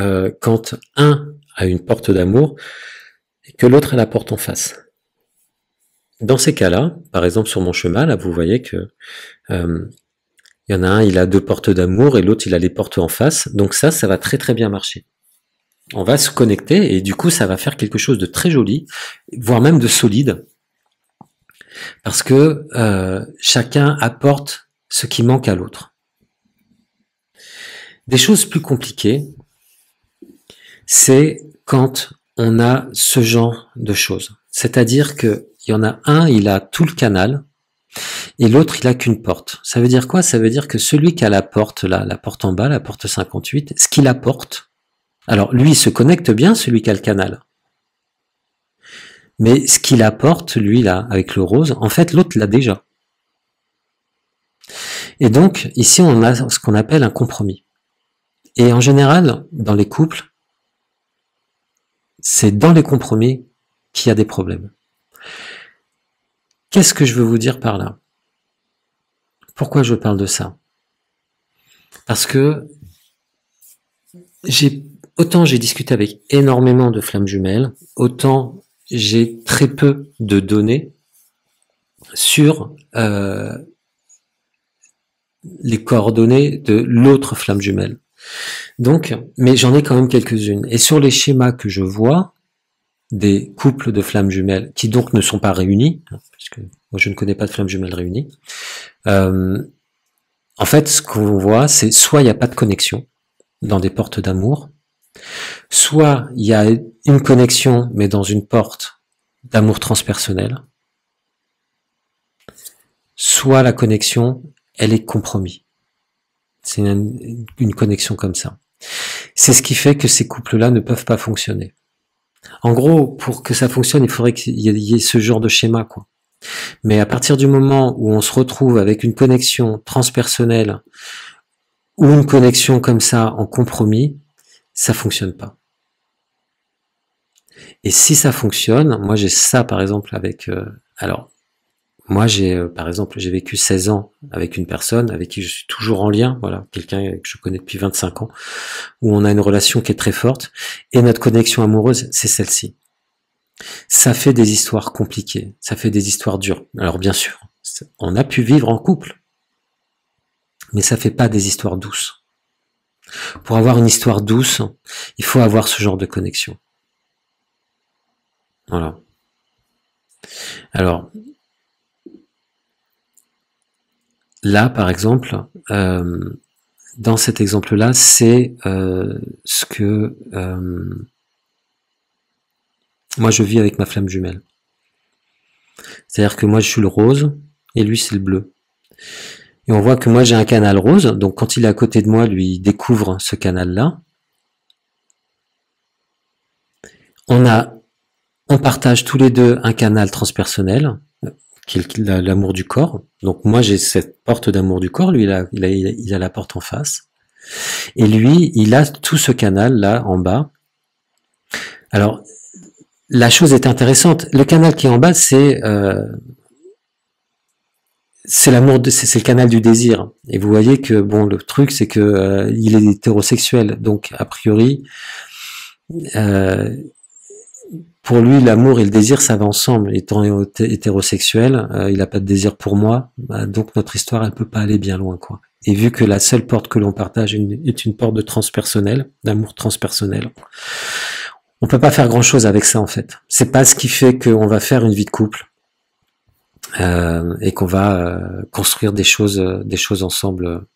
quand un a une porte d'amour et que l'autre a la porte en face. Dans ces cas-là, par exemple sur mon chemin, là, vous voyez que il y en a un, il a 2 portes d'amour et l'autre, il a les portes en face. Donc ça va très très bien marcher. On va se connecter et du coup, ça va faire quelque chose de très joli, voire même de solide, parce que chacun apporte ce qui manque à l'autre. Des choses plus compliquées, c'est quand on a ce genre de choses. C'est-à-dire qu'il y en a un, il a tout le canal, et l'autre, il a qu'une porte. Ça veut dire quoi? Ça veut dire que celui qui a la porte là, la porte en bas, la porte 58, ce qu'il apporte, alors lui, il se connecte bien, celui qui a le canal. Mais ce qu'il apporte, lui là, avec le rose, en fait, l'autre l'a déjà. Et donc, ici, on a ce qu'on appelle un compromis. Et en général, dans les couples, c'est dans les compromis qu'il y a des problèmes. Qu'est-ce que je veux vous dire par là? Pourquoi je parle de ça? Parce que autant j'ai discuté avec énormément de flammes jumelles, autant j'ai très peu de données sur les coordonnées de l'autre flamme jumelle. Donc, mais j'en ai quand même quelques-unes. Et sur les schémas que je vois, des couples de flammes jumelles qui donc ne sont pas réunis, parce que moi je ne connais pas de flammes jumelles réunies, en fait, ce qu'on voit, c'est soit il n'y a pas de connexion dans des portes d'amour, soit il y a une connexion, mais dans une porte d'amour transpersonnel, soit la connexion, elle est compromise. C'est une connexion comme ça. C'est ce qui fait que ces couples-là ne peuvent pas fonctionner. En gros, pour que ça fonctionne, il faudrait qu'il y ait ce genre de schéma, quoi. Mais à partir du moment où on se retrouve avec une connexion transpersonnelle ou une connexion comme ça en compromis, ça fonctionne pas. Et si ça fonctionne, moi j'ai ça par exemple avec... moi par exemple, j'ai vécu 16 ans avec une personne avec qui je suis toujours en lien, voilà, quelqu'un que je connais depuis 25 ans, où on a une relation qui est très forte, et notre connexion amoureuse, c'est celle-ci. Ça fait des histoires compliquées, ça fait des histoires dures. Alors bien sûr, on a pu vivre en couple, mais ça fait pas des histoires douces. Pour avoir une histoire douce, il faut avoir ce genre de connexion. Voilà. Alors, là, par exemple, dans cet exemple-là, c'est ce que moi je vis avec ma flamme jumelle. C'est-à-dire que moi je suis le rose et lui c'est le bleu. Et on voit que moi j'ai un canal rose, donc quand il est à côté de moi, lui il découvre ce canal-là. On partage tous les deux un canal transpersonnel, qui est l'amour du corps. Donc moi j'ai cette porte d'amour du corps, lui il a la porte en face. Et lui, il a tout ce canal là en bas. Alors, la chose est intéressante. Le canal qui est en bas, c'est l'amour, c'est le canal du désir. Et vous voyez que bon, le truc, c'est que il est hétérosexuel, donc a priori, pour lui, l'amour et le désir, ça va ensemble. Étant hétérosexuel, il n'a pas de désir pour moi, bah, donc notre histoire, elle peut pas aller bien loin, quoi. Et vu que la seule porte que l'on partage est une porte de transpersonnel, d'amour transpersonnel, on peut pas faire grand chose avec ça, en fait. C'est pas ce qui fait qu'on va faire une vie de couple, et qu'on va construire des choses ensemble.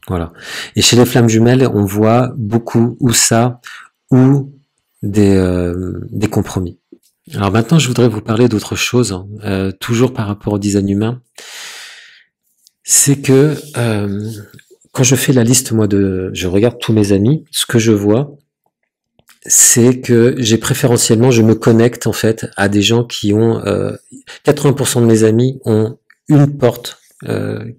Voilà. Et chez les flammes jumelles, on voit beaucoup ou ça, ou des compromis. Alors maintenant, je voudrais vous parler d'autre chose, toujours par rapport au design humain. C'est que quand je fais la liste, moi, je regarde tous mes amis, ce que je vois, c'est que je me connecte en fait à des gens qui ont 80% de mes amis ont une porte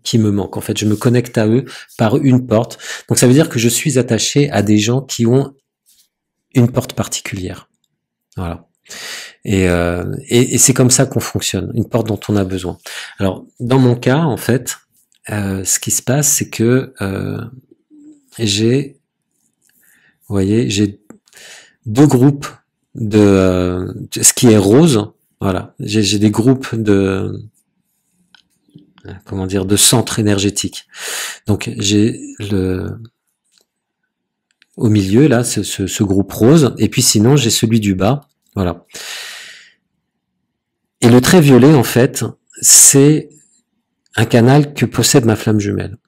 qui me manque. En fait, je me connecte à eux par une porte. Donc ça veut dire que je suis attaché à des gens qui ont une porte particulière. Voilà. Et c'est comme ça qu'on fonctionne, une porte dont on a besoin. Alors, dans mon cas, en fait, ce qui se passe, c'est que j'ai, vous voyez, j'ai deux groupes ce qui est rose. Voilà, j'ai des groupes de centres énergétiques. Donc j'ai au milieu là ce groupe rose, et puis sinon j'ai celui du bas. Voilà. Et le trait violet, en fait, c'est un canal que possède ma flamme jumelle.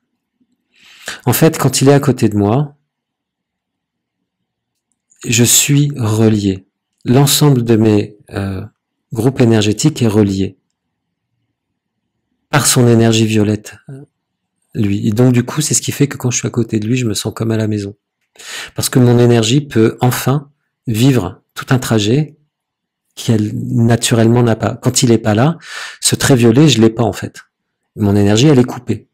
En fait, quand il est à côté de moi, je suis relié. L'ensemble de mes groupes énergétiques est relié par son énergie violette, lui. Et donc, du coup, c'est ce qui fait que quand je suis à côté de lui, je me sens comme à la maison. Parce que mon énergie peut enfin vivre tout un trajet qu'elle naturellement n'a pas. Quand il est pas là, ce trait violet, je l'ai pas en fait. Mon énergie, elle est coupée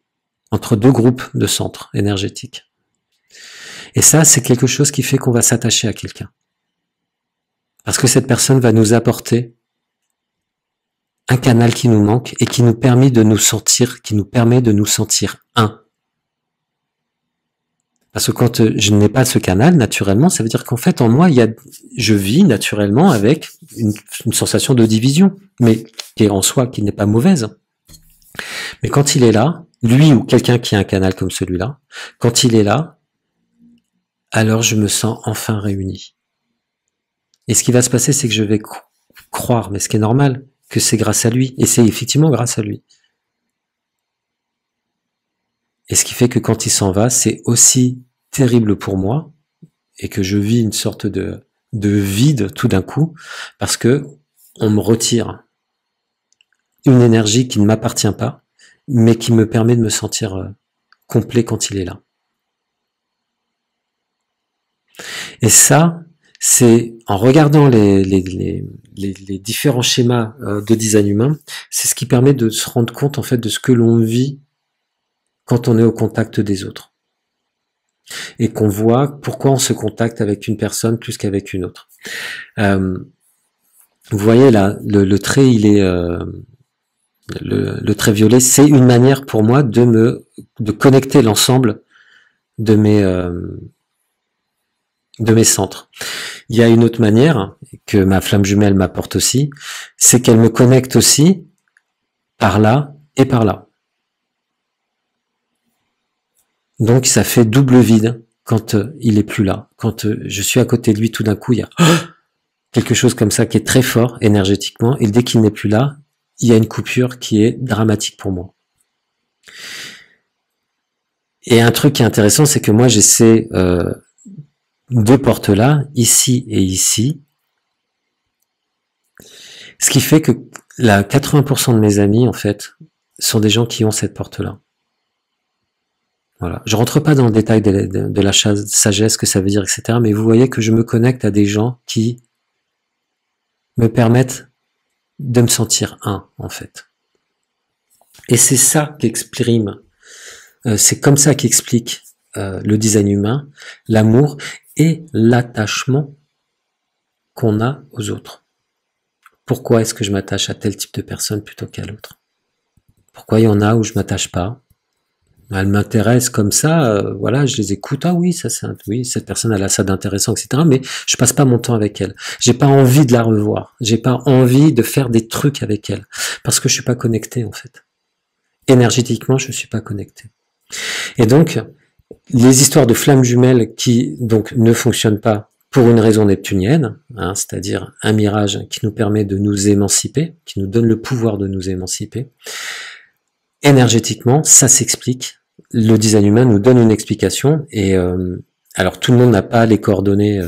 entre deux groupes de centres énergétiques. Et ça, c'est quelque chose qui fait qu'on va s'attacher à quelqu'un. Parce que cette personne va nous apporter un canal qui nous manque et qui nous permet de nous sentir un. Parce que quand je n'ai pas ce canal, naturellement, ça veut dire qu'en fait, en moi, je vis naturellement avec une sensation de division, mais qui est en soi, qui n'est pas mauvaise. Mais quand il est là, lui ou quelqu'un qui a un canal comme celui-là, quand il est là, alors je me sens enfin réuni. Et ce qui va se passer, c'est que je vais croire, mais ce qui est normal, que c'est grâce à lui. Et c'est effectivement grâce à lui. Et ce qui fait que quand il s'en va, c'est aussi terrible pour moi, et que je vis une sorte de vide tout d'un coup, parce que on me retire une énergie qui ne m'appartient pas, mais qui me permet de me sentir complet quand il est là. Et ça, c'est en regardant les différents schémas de design humain, c'est ce qui permet de se rendre compte en fait de ce que l'on vit quand on est au contact des autres. Et qu'on voit pourquoi on se contacte avec une personne plus qu'avec une autre. Vous voyez là, le trait, il est le trait violet, c'est une manière pour moi de connecter l'ensemble de mes centres. Il y a une autre manière que ma flamme jumelle m'apporte aussi, c'est qu'elle me connecte aussi par là et par là. Donc ça fait double vide quand il est plus là. Quand je suis à côté de lui, tout d'un coup, il y a quelque chose comme ça qui est très fort énergétiquement, et dès qu'il n'est plus là, il y a une coupure qui est dramatique pour moi. Et un truc qui est intéressant, c'est que moi j'ai ces deux portes-là, ici et ici, ce qui fait que 80% de mes amis, en fait, sont des gens qui ont cette porte-là. Voilà. Je rentre pas dans le détail de la sagesse, que ça veut dire, etc. Mais vous voyez que je me connecte à des gens qui me permettent de me sentir un, en fait. Et c'est ça qu'exprime, c'est comme ça qu'explique le design humain, l'amour et l'attachement qu'on a aux autres. Pourquoi est-ce que je m'attache à tel type de personne plutôt qu'à l'autre? Pourquoi il y en a où je m'attache pas? Elle m'intéresse comme ça, voilà, je les écoute. Ah oui, ça c'est oui, cette personne elle a ça d'intéressant, etc. Mais je passe pas mon temps avec elle. J'ai pas envie de la revoir. J'ai pas envie de faire des trucs avec elle parce que je suis pas connecté en fait. Énergétiquement, je suis pas connecté. Et donc, les histoires de flammes jumelles qui donc ne fonctionnent pas pour une raison neptunienne, hein, c'est-à-dire un mirage qui nous permet de nous émanciper, qui nous donne le pouvoir de nous émanciper. Énergétiquement, ça s'explique. Le design humain nous donne une explication et alors tout le monde n'a pas les coordonnées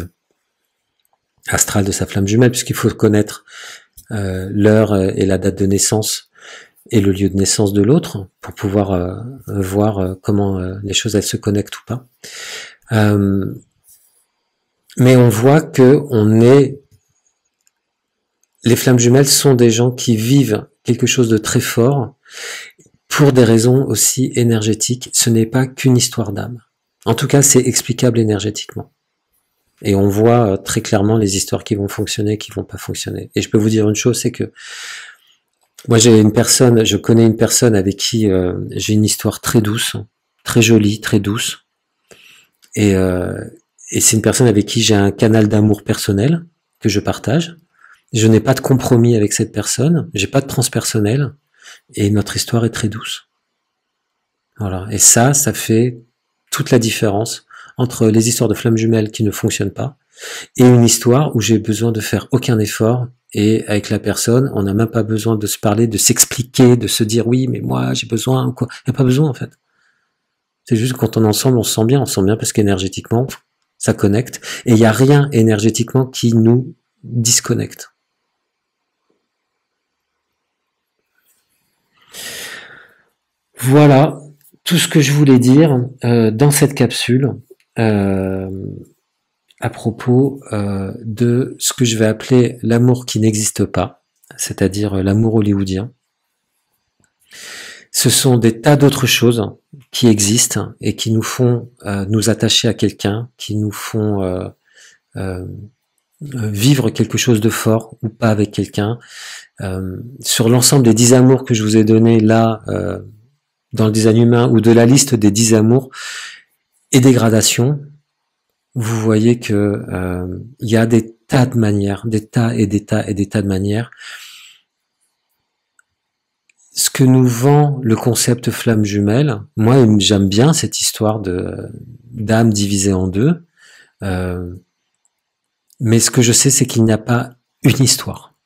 astrales de sa flamme jumelle puisqu'il faut connaître l'heure et la date de naissance et le lieu de naissance de l'autre pour pouvoir voir comment les choses elles se connectent ou pas. Mais on voit que les flammes jumelles sont des gens qui vivent quelque chose de très fort pour des raisons aussi énergétiques. Ce n'est pas qu'une histoire d'âme. En tout cas, c'est explicable énergétiquement. Et on voit très clairement les histoires qui vont fonctionner, qui vont pas fonctionner. Et je peux vous dire une chose, c'est que moi je connais une personne avec qui j'ai une histoire très douce, très jolie, très douce. Et c'est une personne avec qui j'ai un canal d'amour personnel que je partage. Je n'ai pas de compromis avec cette personne, j'ai pas de transpersonnel. Et notre histoire est très douce. Voilà. Et ça fait toute la différence entre les histoires de flammes jumelles qui ne fonctionnent pas et une histoire où j'ai besoin de faire aucun effort et avec la personne, on n'a même pas besoin de se parler, de s'expliquer, de se dire oui, mais moi j'ai besoin ou quoi. Il n'y a pas besoin en fait. C'est juste que quand on est ensemble, on se sent bien parce qu'énergétiquement, ça connecte et il n'y a rien énergétiquement qui nous disconnecte. Voilà tout ce que je voulais dire dans cette capsule à propos de ce que je vais appeler l'amour qui n'existe pas, c'est-à-dire l'amour hollywoodien. Ce sont des tas d'autres choses qui existent et qui nous font nous attacher à quelqu'un, qui nous font vivre quelque chose de fort ou pas avec quelqu'un. Sur l'ensemble des 10 amours que je vous ai donnés là, dans le design humain ou de la liste des 10 amours et des gradations, vous voyez que il y a des tas de manières, des tas de manières. Ce que nous vend le concept flamme jumelle, moi j'aime bien cette histoire de d'âme divisée en deux, mais ce que je sais c'est qu'il n'y a pas une histoire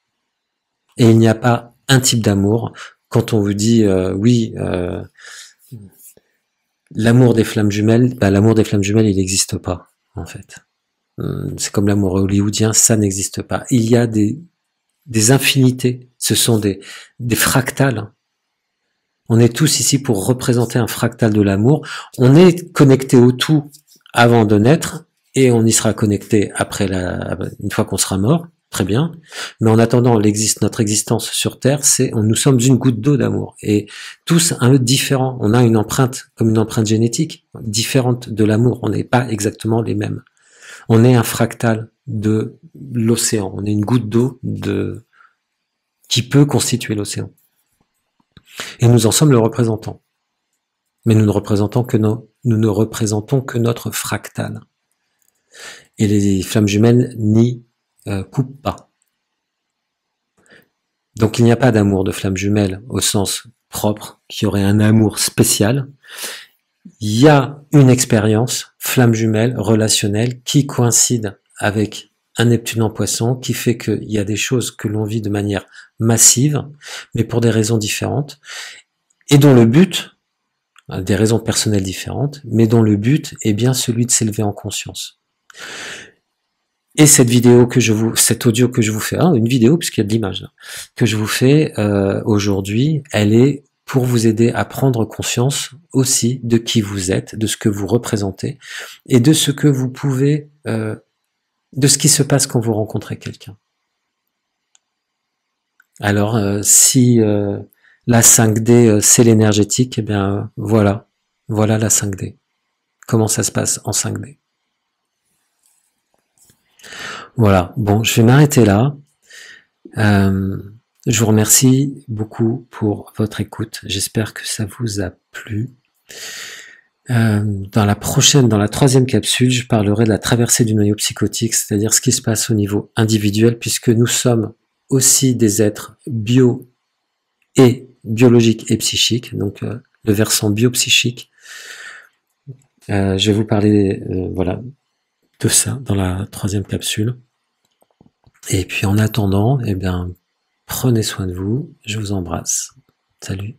et il n'y a pas un type d'amour. Quand on vous dit oui, l'amour des flammes jumelles, l'amour des flammes jumelles, il n'existe pas, en fait. C'est comme l'amour hollywoodien, ça n'existe pas. Il y a des infinités, ce sont des fractales. On est tous ici pour représenter un fractal de l'amour. On est connecté au tout avant de naître, et on y sera connecté après une fois qu'on sera mort. Très bien. Mais en attendant, notre existence sur Terre, nous sommes une goutte d'eau d'amour. Et tous un peu différents. On a une empreinte, comme une empreinte génétique, différente de l'amour. On n'est pas exactement les mêmes. On est un fractal de l'océan. On est une goutte d'eau qui peut constituer l'océan. Et nous en sommes le représentant. Mais nous ne représentons que notre fractal. Et les flammes jumelles n'y coupe pas. Donc il n'y a pas d'amour de flamme jumelle au sens propre, qui aurait un amour spécial. Il y a une expérience flamme jumelle relationnelle qui coïncide avec un Neptune en Poisson, qui fait qu'il y a des choses que l'on vit de manière massive, mais pour des raisons différentes, et dont le but, des raisons personnelles différentes, mais dont le but est bien celui de s'élever en conscience. Et cet audio que je vous fais, une vidéo puisqu'il y a de l'image que je vous fais aujourd'hui, elle est pour vous aider à prendre conscience aussi de qui vous êtes, de ce que vous représentez et de ce que vous pouvez, de ce qui se passe quand vous rencontrez quelqu'un. Alors, si la 5D c'est l'énergétique, eh bien voilà la 5D. Comment ça se passe en 5D. Voilà, bon, je vais m'arrêter là. Je vous remercie beaucoup pour votre écoute. J'espère que ça vous a plu. Dans la troisième capsule, je parlerai de la traversée du noyau psychotique, c'est-à-dire ce qui se passe au niveau individuel, puisque nous sommes aussi des êtres biologiques et psychiques, donc le versant biopsychique. Je vais vous parler voilà, de ça dans la troisième capsule. Et puis en attendant, eh bien, prenez soin de vous, je vous embrasse. Salut.